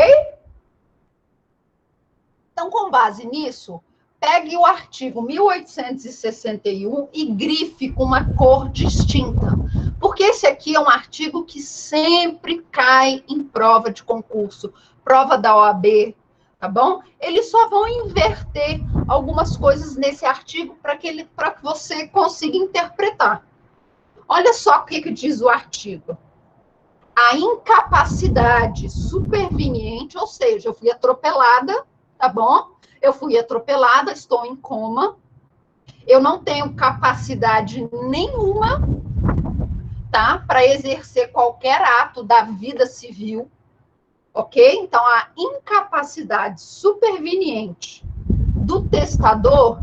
Então, com base nisso, pegue o artigo 1861 e grife com uma cor distinta, porque esse aqui é um artigo que sempre cai em prova de concurso, prova da OAB, tá bom? Eles só vão inverter algumas coisas nesse artigo para que você consiga interpretar. Olha só o que diz o artigo. A incapacidade superveniente, ou seja, eu fui atropelada, tá bom? Eu fui atropelada, estou em coma, eu não tenho capacidade nenhuma, tá? Para exercer qualquer ato da vida civil, ok? Então, a incapacidade superveniente do testador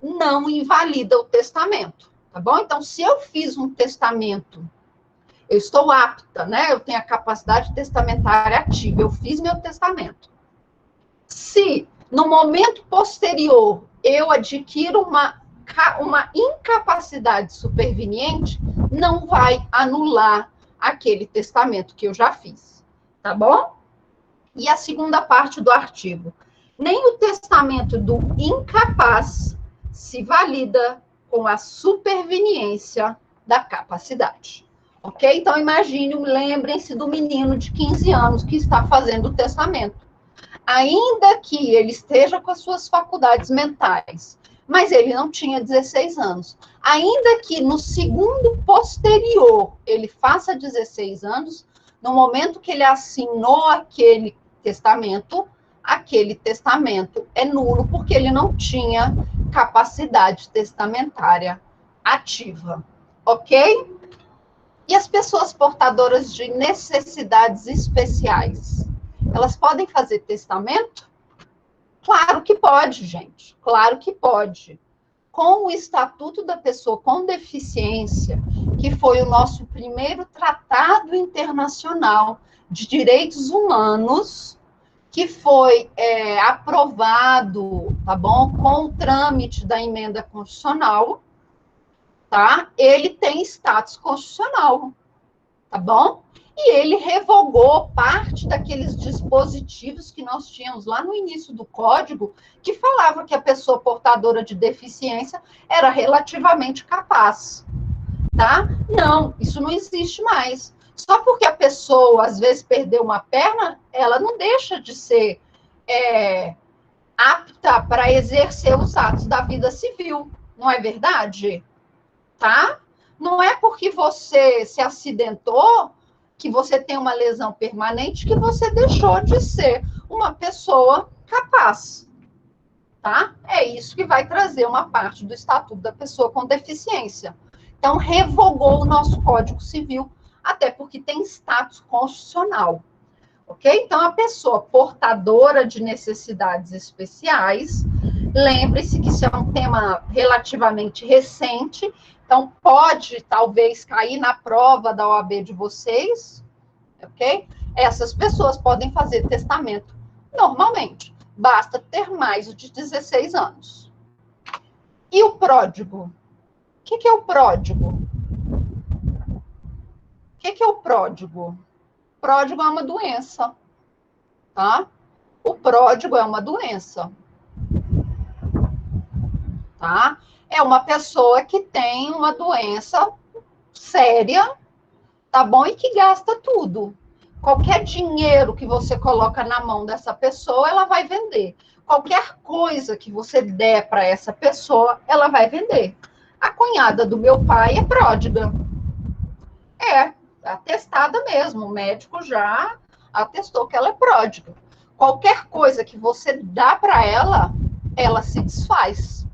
não invalida o testamento, tá bom? Então, se eu fiz um testamento, eu estou apta, né? Eu tenho a capacidade testamentária ativa, eu fiz meu testamento. Se, no momento posterior, eu adquiro uma incapacidade superveniente, não vai anular aquele testamento que eu já fiz, tá bom? E a segunda parte do artigo. Nem o testamento do incapaz se valida com a superveniência da capacidade. Ok? Então, imagine, lembrem-se do menino de 15 anos que está fazendo o testamento. Ainda que ele esteja com as suas faculdades mentais, mas ele não tinha 16 anos. Ainda que no segundo posterior ele faça 16 anos, no momento que ele assinou aquele testamento é nulo, porque ele não tinha capacidade testamentária ativa. Ok? E as pessoas portadoras de necessidades especiais? Elas podem fazer testamento? Claro que pode, gente. Claro que pode. Com o Estatuto da Pessoa com Deficiência, que foi o nosso primeiro tratado internacional de direitos humanos, que foi aprovado, tá bom? Com o trâmite da emenda constitucional, tá? Ele tem status constitucional, tá bom? E ele revogou parte daqueles dispositivos que nós tínhamos lá no início do código, que falava que a pessoa portadora de deficiência era relativamente capaz, tá? Não, isso não existe mais. Só porque a pessoa, às vezes, perdeu uma perna, ela não deixa de ser apta para exercer os atos da vida civil, não é verdade? Tá? Não é porque você se acidentou, que você tem uma lesão permanente, que você deixou de ser uma pessoa capaz, tá? É isso que vai trazer uma parte do Estatuto da Pessoa com Deficiência. Então, revogou o nosso Código Civil, até porque tem status constitucional, ok? Então, a pessoa portadora de necessidades especiais, lembre-se que isso é um tema relativamente recente, então pode, talvez, cair na prova da OAB de vocês, ok? Essas pessoas podem fazer testamento normalmente, basta ter mais de 16 anos. E o pródigo? O que é o pródigo? O que é o pródigo? Pródigo é uma doença, tá? O pródigo é uma doença, tá? É uma pessoa que tem uma doença séria, tá bom? E que gasta tudo. Qualquer dinheiro que você coloca na mão dessa pessoa, ela vai vender. Qualquer coisa que você der para essa pessoa, ela vai vender. A cunhada do meu pai é pródiga. É, atestada mesmo. O médico já atestou que ela é pródiga. Qualquer coisa que você dá para ela, ela se desfaz.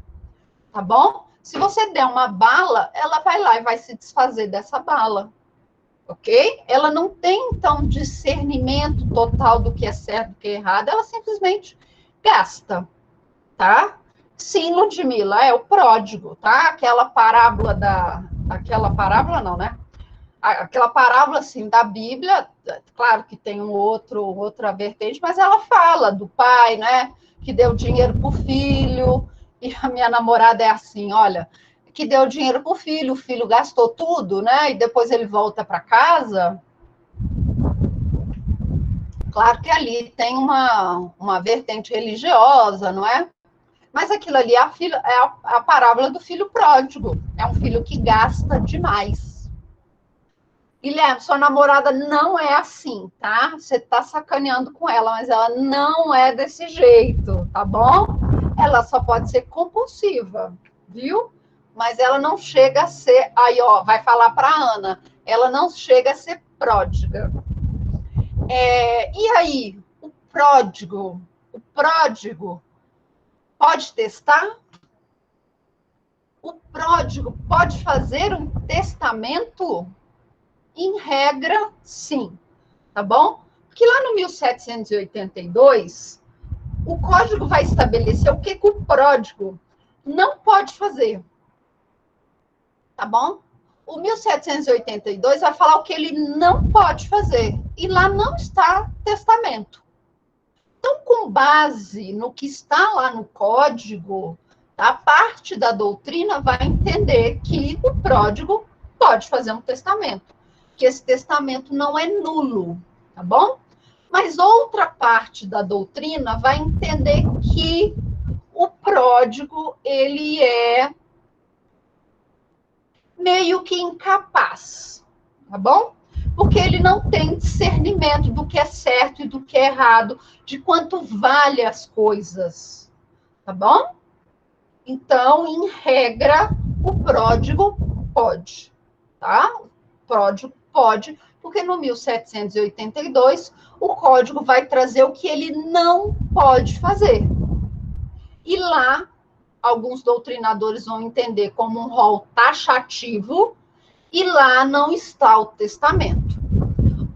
Tá bom? Se você der uma bala, ela vai lá e vai se desfazer dessa bala. Ok? Ela não tem, então, discernimento total do que é certo e do que é errado, ela simplesmente gasta, tá? Sim, Ludmila, é o pródigo, tá? Aquela parábola aquela parábola não, né? Aquela parábola, assim, da Bíblia, claro que tem outra vertente, mas ela fala do pai, né? Que deu dinheiro pro filho, e a minha namorada é assim, olha, que deu dinheiro pro filho, o filho gastou tudo, né? E depois ele volta para casa. Claro que ali tem uma vertente religiosa, não é? Mas aquilo ali é a parábola do filho pródigo. É um filho que gasta demais. Guilherme, sua namorada não é assim, tá? Você tá sacaneando com ela, mas ela não é desse jeito, tá bom? Ela só pode ser compulsiva, viu? Mas ela não chega a ser. Aí, ó, vai falar para Ana. Ela não chega a ser pródiga. E aí, o pródigo pode testar? O pródigo pode fazer um testamento? Em regra, sim, tá bom? Porque lá no 1782, o código vai estabelecer o que o pródigo não pode fazer, tá bom? O 1782 vai falar o que ele não pode fazer, e lá não está testamento. Então, com base no que está lá no código, a parte da doutrina vai entender que o pródigo pode fazer um testamento, que esse testamento não é nulo, tá bom? Mas outra parte da doutrina vai entender que o pródigo, ele é meio que incapaz, tá bom? Porque ele não tem discernimento do que é certo e do que é errado, de quanto vale as coisas, tá bom? Então, em regra, o pródigo pode, tá? O pródigo pode, porque no 1782 o código vai trazer o que ele não pode fazer. E lá, alguns doutrinadores vão entender como um rol taxativo, e lá não está o testamento.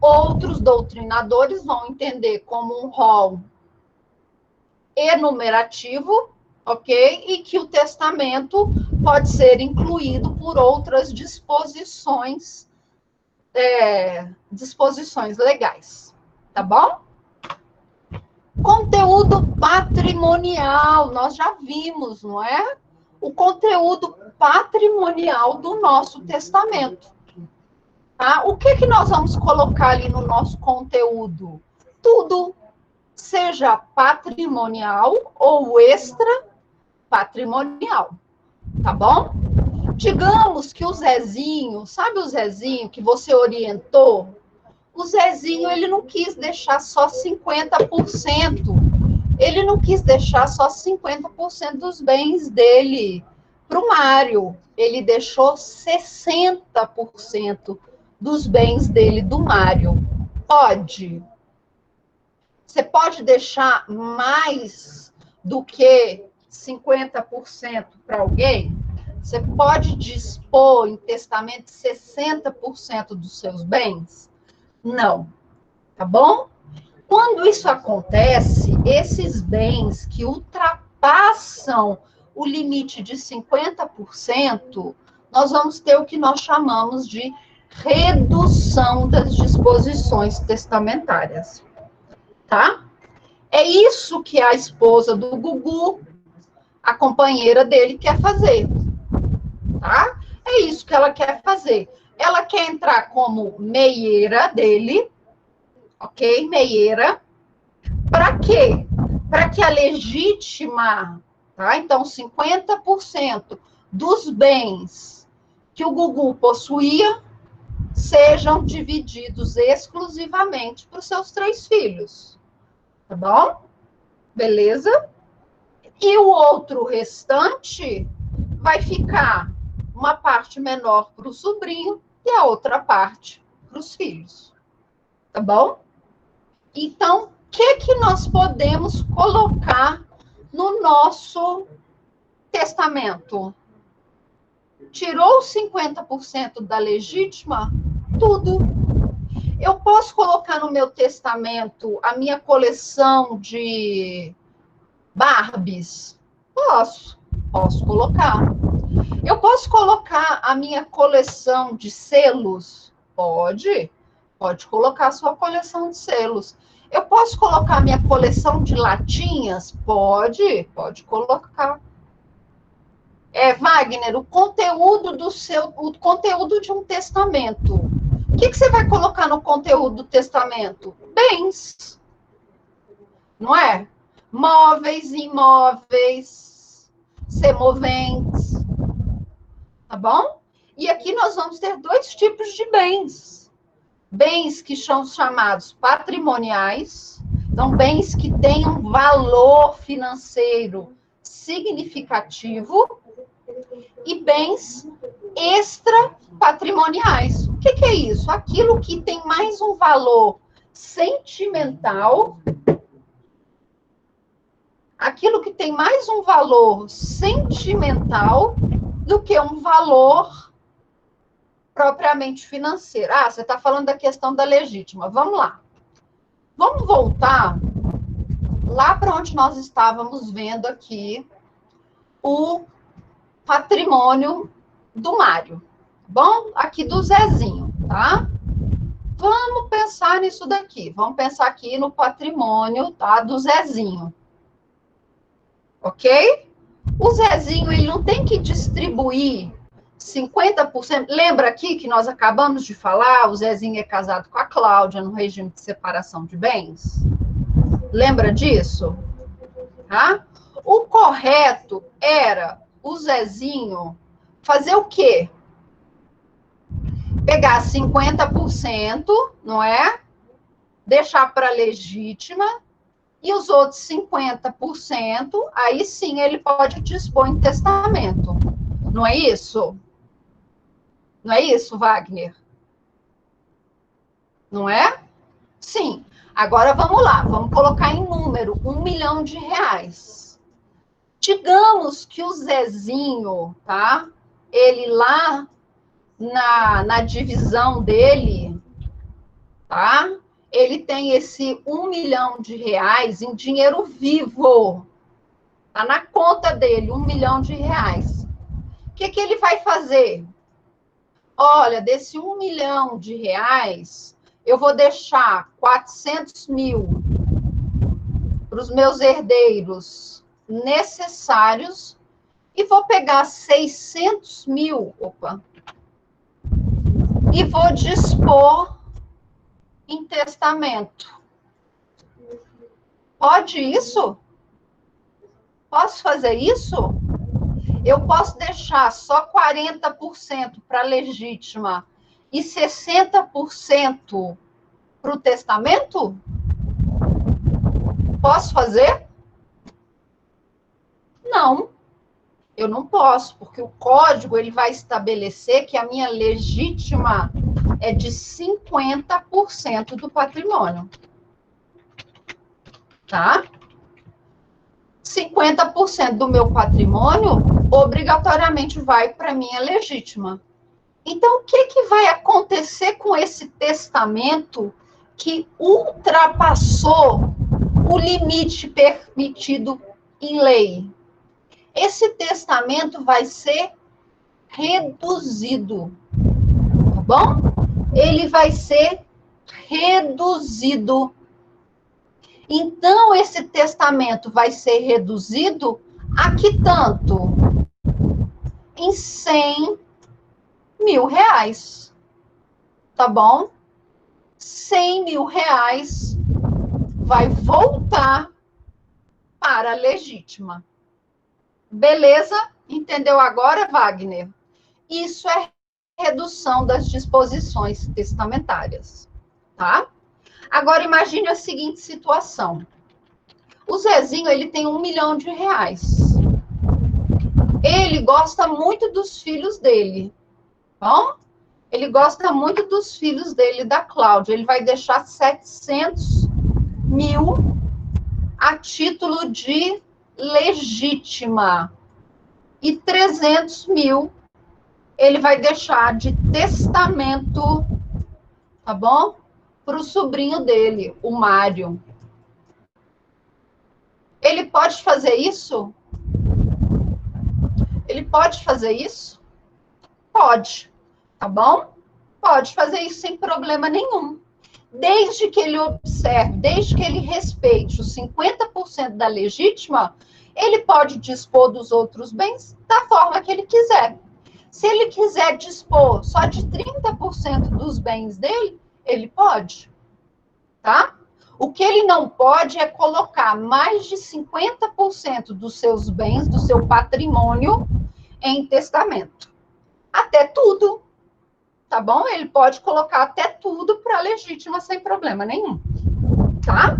Outros doutrinadores vão entender como um rol enumerativo, ok? E que o testamento pode ser incluído por outras disposições, disposições legais, tá bom? Conteúdo patrimonial, nós já vimos, não é? O conteúdo patrimonial do nosso testamento. Tá? O que nós vamos colocar ali no nosso conteúdo? Tudo, seja patrimonial ou extra patrimonial, tá bom? Digamos que o Zezinho, sabe o Zezinho que você orientou? O Zezinho, ele não quis deixar só 50%. Ele não quis deixar só 50% dos bens dele para o Mário. Ele deixou 60% dos bens dele do Mário. Pode. Você pode deixar mais do que 50% para alguém? Você pode dispor em testamento 60% dos seus bens? Não. Tá bom? Quando isso acontece, esses bens que ultrapassam o limite de 50%, nós vamos ter o que nós chamamos de redução das disposições testamentárias. Tá? É isso que a esposa do Gugu, a companheira dele, quer fazer. Tá? É isso que ela quer fazer. Ela quer entrar como meieira dele, ok? Meieira. Para quê? Para que a legítima, tá? Então, 50% dos bens que o Gugu possuía sejam divididos exclusivamente para os seus 3 filhos. Tá bom? Beleza? E o outro restante vai ficar uma parte menor para o sobrinho e a outra parte para os filhos. Tá bom? Então, o que nós podemos colocar no nosso testamento? Tirou 50% da legítima? Tudo. Eu posso colocar no meu testamento a minha coleção de Barbies? Posso colocar. Eu posso colocar a minha coleção de selos? Pode colocar a sua coleção de selos. Eu posso colocar a minha coleção de latinhas? Pode colocar. Wagner, o conteúdo de um testamento. O que você vai colocar no conteúdo do testamento? Bens. Não é? Móveis, imóveis, semoventes. Tá bom? E aqui nós vamos ter 2 tipos de bens. Bens que são chamados patrimoniais, então bens que têm um valor financeiro significativo, e bens extrapatrimoniais. O que é isso? Aquilo que tem mais um valor sentimental, do que um valor propriamente financeiro. Você está falando da questão da legítima. Vamos lá. Vamos voltar lá para onde nós estávamos vendo aqui o patrimônio do Mário. Bom, aqui do Zezinho, tá? Vamos pensar nisso daqui. Vamos pensar aqui no patrimônio, tá, do Zezinho. Ok? O Zezinho, ele não tem que distribuir 50%. Lembra aqui que nós acabamos de falar, o Zezinho é casado com a Cláudia no regime de separação de bens? Lembra disso? Tá? O correto era o Zezinho fazer o quê? Pegar 50%, não é? Deixar para a legítima, e os outros 50%, aí sim ele pode dispor em testamento. Não é isso? Não é isso, Wagner? Não é? Sim. Agora vamos lá, vamos colocar em número, R$1 milhão. Digamos que o Zezinho, tá? Ele lá na divisão dele, tá? Ele tem esse R$1 milhão em dinheiro vivo. Tá na conta dele, R$1 milhão. O que ele vai fazer? Olha, desse R$1 milhão, eu vou deixar 400 mil para os meus herdeiros necessários e vou pegar 600 mil, e vou dispor em testamento. Pode isso? Posso fazer isso? Eu posso deixar só 40% para a legítima e 60% para o testamento? Posso fazer? Não, eu não posso, porque o código ele vai estabelecer que a minha legítima é de 50% do patrimônio. Tá? 50% do meu patrimônio obrigatoriamente vai para a minha legítima. Então, o que vai acontecer com esse testamento que ultrapassou o limite permitido em lei? Esse testamento vai ser reduzido, tá bom? Ele vai ser reduzido. Então, esse testamento vai ser reduzido a que tanto? Em R$100 mil. Tá bom? R$100 mil vai voltar para a legítima. Beleza? Entendeu agora, Wagner? Isso é redução das disposições testamentárias, tá? Agora, imagine a seguinte situação. O Zezinho, ele tem R$1 milhão. Ele gosta muito dos filhos dele, bom? Ele gosta muito dos filhos dele, da Cláudia. Ele vai deixar 700 mil a título de legítima. E 300 mil ele vai deixar de testamento, tá bom? Para o sobrinho dele, o Mário. Ele pode fazer isso? Ele pode fazer isso? Pode, tá bom? Pode fazer isso sem problema nenhum. Desde que ele observe, desde que ele respeite os 50% da legítima, ele pode dispor dos outros bens da forma que ele quiser. Se ele quiser dispor só de 30% dos bens dele, ele pode, tá? O que ele não pode é colocar mais de 50% dos seus bens, do seu patrimônio, em testamento. Até tudo, tá bom? Ele pode colocar até tudo para a legítima sem problema nenhum, tá?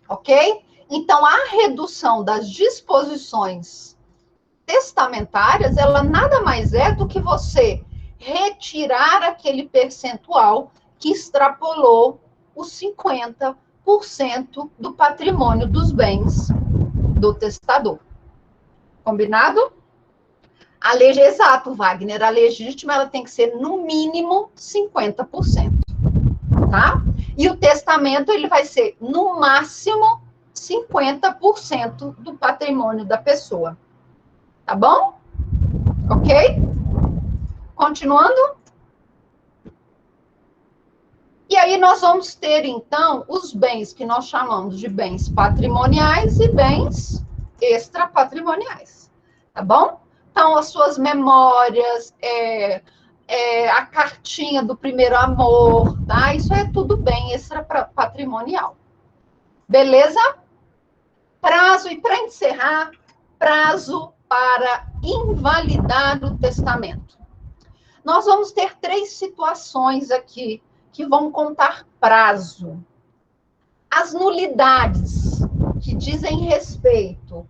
Ok? Então, a redução das disposições testamentárias, ela nada mais é do que você retirar aquele percentual que extrapolou os 50% do patrimônio dos bens do testador. Combinado? A lei, exato, Wagner, a legítima ela tem que ser no mínimo 50%, tá? E o testamento ele vai ser no máximo 50% do patrimônio da pessoa. Tá bom? Ok? Continuando. E aí nós vamos ter, então, os bens que nós chamamos de bens patrimoniais e bens extrapatrimoniais. Tá bom? Então, as suas memórias, a cartinha do primeiro amor, tá? Isso é tudo bem extrapatrimonial. Beleza? Prazo, e para encerrar, prazo para invalidar o testamento. Nós vamos ter 3 situações aqui que vão contar prazo. As nulidades, que dizem respeito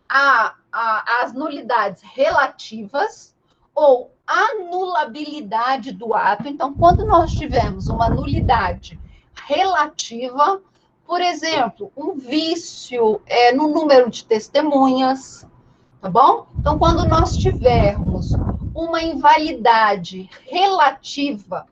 às nulidades relativas ou anulabilidade do ato. Então, quando nós tivermos uma nulidade relativa, por exemplo, um vício no número de testemunhas, tá bom? Então, quando nós tivermos uma invalidade relativa,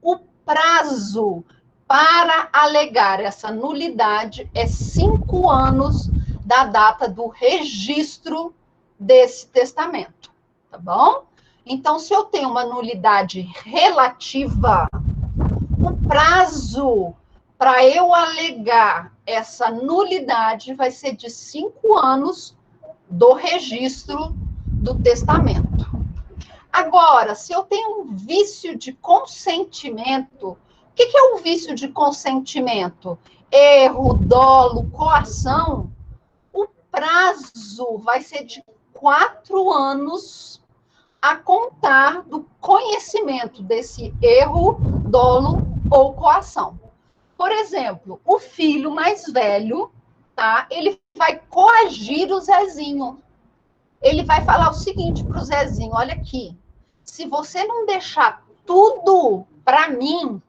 o prazo para alegar essa nulidade é 5 anos da data do registro desse testamento, tá bom? Então, se eu tenho uma nulidade relativa, o prazo para eu alegar essa nulidade vai ser de 5 anos do registro do testamento. Agora, se eu tenho um vício de consentimento, o que é um vício de consentimento? Erro, dolo, coação. O prazo vai ser de 4 anos a contar do conhecimento desse erro, dolo ou coação. Por exemplo, o filho mais velho, tá? Ele vai coagir o Zezinho. Ele vai falar o seguinte para o Zezinho: olha aqui, se você não deixar tudo para mim,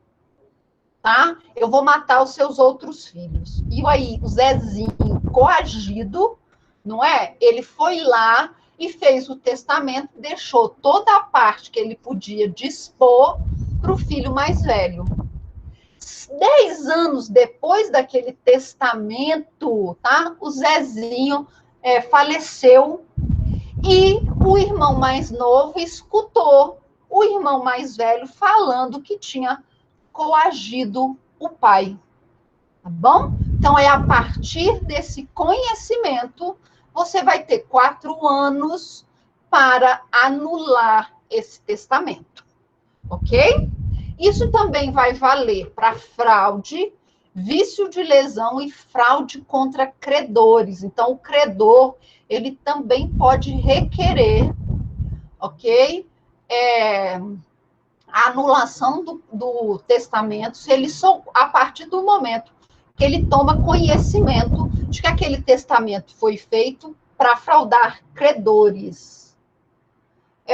tá? Eu vou matar os seus outros filhos. E aí, o Zezinho, coagido, não é? Ele foi lá e fez o testamento, deixou toda a parte que ele podia dispor para o filho mais velho. 10 anos depois daquele testamento, tá? O Zezinho faleceu e o irmão mais novo escutou o irmão mais velho falando que tinha coagido o pai. Tá bom? Então, é a partir desse conhecimento, você vai ter 4 anos para anular esse testamento. Ok? Isso também vai valer para fraude, vício de lesão e fraude contra credores. Então, o credor, ele também pode requerer ok? A anulação do testamento, se ele só, a partir do momento que ele toma conhecimento de que aquele testamento foi feito para fraudar credores.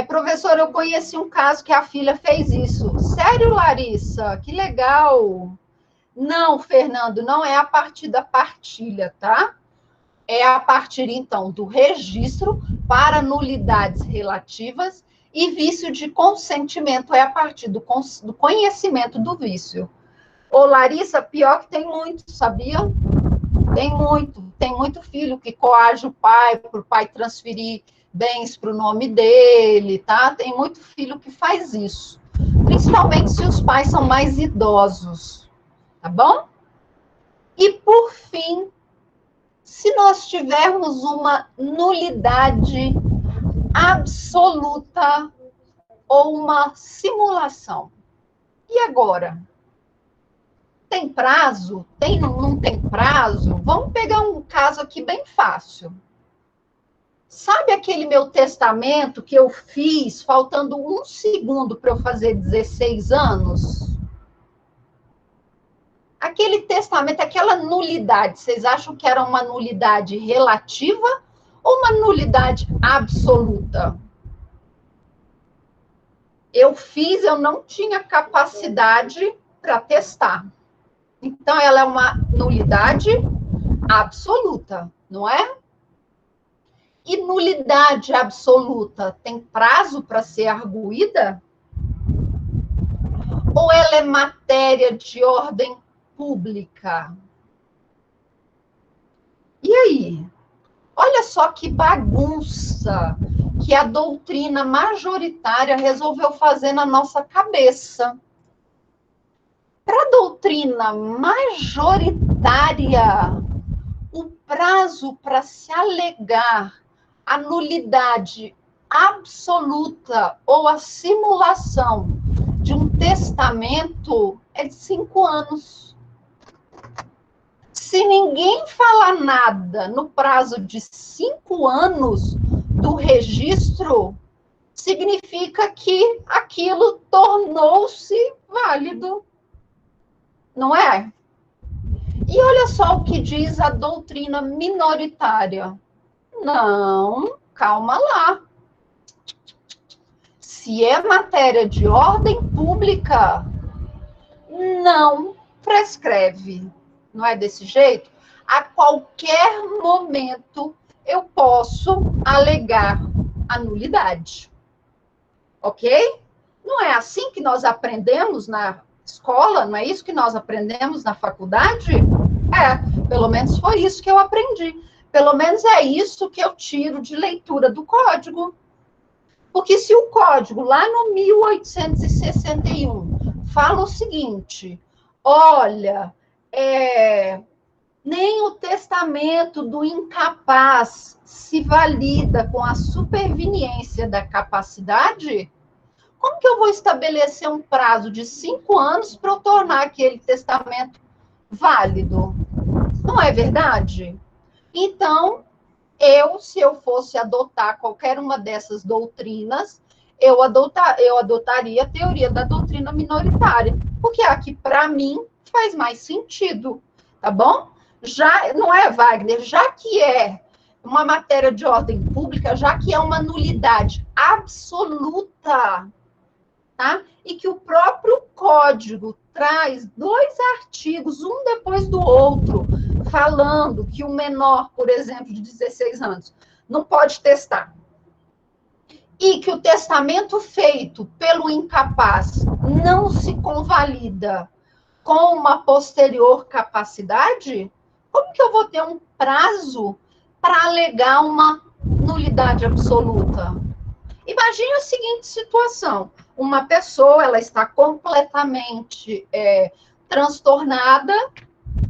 Professor, eu conheci um caso que a filha fez isso. Sério, Larissa? Que legal! Não, Fernando, não é a partir da partilha, tá? É a partir, então, do registro para nulidades relativas e vício de consentimento é a partir do conhecimento do vício. Ô, Larissa, pior que tem muito, sabia? Tem muito filho que coage o pai para o pai transferir bens para o nome dele, tá? Tem muito filho que faz isso, principalmente se os pais são mais idosos, tá bom? E, por fim, se nós tivermos uma nulidade absoluta ou uma simulação, e agora? Tem prazo? Não tem prazo? Vamos pegar um caso aqui bem fácil. Sabe aquele meu testamento que eu fiz faltando 1 segundo para eu fazer 16 anos? Aquele testamento, aquela nulidade, vocês acham que era uma nulidade relativa ou uma nulidade absoluta? Eu fiz, eu não tinha capacidade para testar. Então, ela é uma nulidade absoluta, não é? E nulidade absoluta tem prazo para ser arguída? Ou ela é matéria de ordem pública? E aí? Olha só que bagunça que a doutrina majoritária resolveu fazer na nossa cabeça. Para a doutrina majoritária, o prazo para se alegar a nulidade absoluta ou a simulação de um testamento é de 5 anos. Se ninguém falar nada no prazo de 5 anos do registro, significa que aquilo tornou-se válido. Não é? E olha só o que diz a doutrina minoritária. Não, calma lá. Se é matéria de ordem pública, não prescreve. Não é desse jeito? A qualquer momento eu posso alegar a nulidade. Ok? Não é assim que nós aprendemos na escola? Não é isso que nós aprendemos na faculdade? Pelo menos foi isso que eu aprendi. Pelo menos é isso que eu tiro de leitura do código. Porque se o código, lá no 1861, fala o seguinte, olha, nem o testamento do incapaz se valida com a superveniência da capacidade, como que eu vou estabelecer um prazo de 5 anos para eu tornar aquele testamento válido? Não é verdade? Então, se eu fosse adotar qualquer uma dessas doutrinas, eu adotaria a teoria da doutrina minoritária, porque aqui, para mim, faz mais sentido, tá bom? Já, não é, Wagner? Já que é uma matéria de ordem pública, já que é uma nulidade absoluta, tá? E que o próprio código traz 2 artigos, um depois do outro, falando que o menor, por exemplo, de 16 anos, não pode testar. E que o testamento feito pelo incapaz não se convalida com uma posterior capacidade, como que eu vou ter um prazo para alegar uma nulidade absoluta? Imagine a seguinte situação. Uma pessoa, ela está completamente transtornada,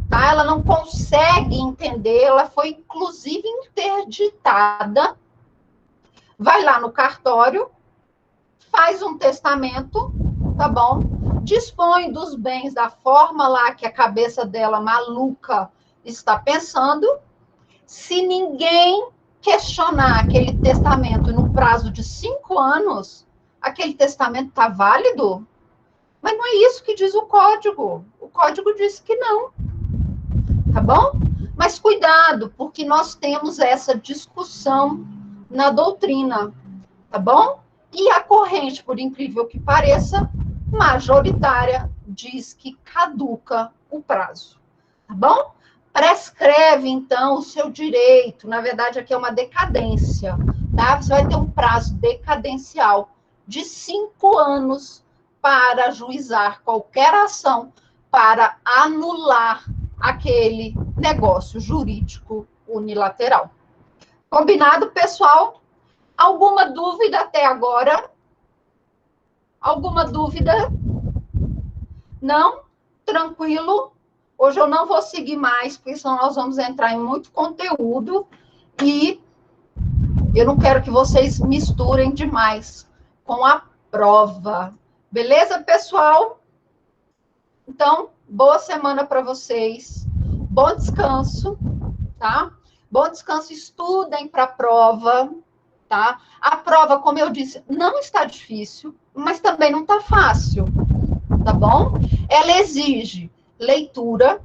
tá? Ela não consegue entender, ela foi, inclusive, interditada, vai lá no cartório, faz um testamento, tá bom? Dispõe dos bens da forma lá que a cabeça dela maluca está pensando. Se ninguém questionar aquele testamento no prazo de 5 anos, aquele testamento está válido? Mas não é isso que diz o código. O código diz que não. Tá bom? Mas cuidado, porque nós temos essa discussão na doutrina. Tá bom? E a corrente, por incrível que pareça, majoritária, diz que caduca o prazo. Tá bom? Prescreve, então, o seu direito. Na verdade, aqui é uma decadência. Tá? Você vai ter um prazo decadencial de 5 anos para ajuizar qualquer ação para anular aquele negócio jurídico unilateral. Combinado, pessoal? Alguma dúvida até agora? Alguma dúvida? Não? Tranquilo? Hoje eu não vou seguir mais, porque senão nós vamos entrar em muito conteúdo e eu não quero que vocês misturem demais com a prova. Beleza, pessoal? Então, boa semana para vocês. Bom descanso, tá? Bom descanso, estudem para a prova, tá? A prova, como eu disse, não está difícil, mas também não está fácil, tá bom? Ela exige leitura,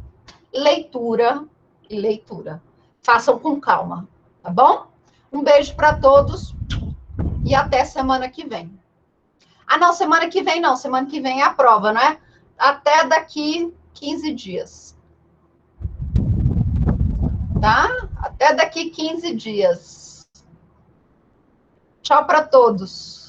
leitura e leitura. Façam com calma, tá bom? Um beijo para todos e até semana que vem. Ah, não, semana que vem não. Semana que vem é a prova, né? Até daqui 15 dias. Tá? Até daqui 15 dias. Tchau para todos.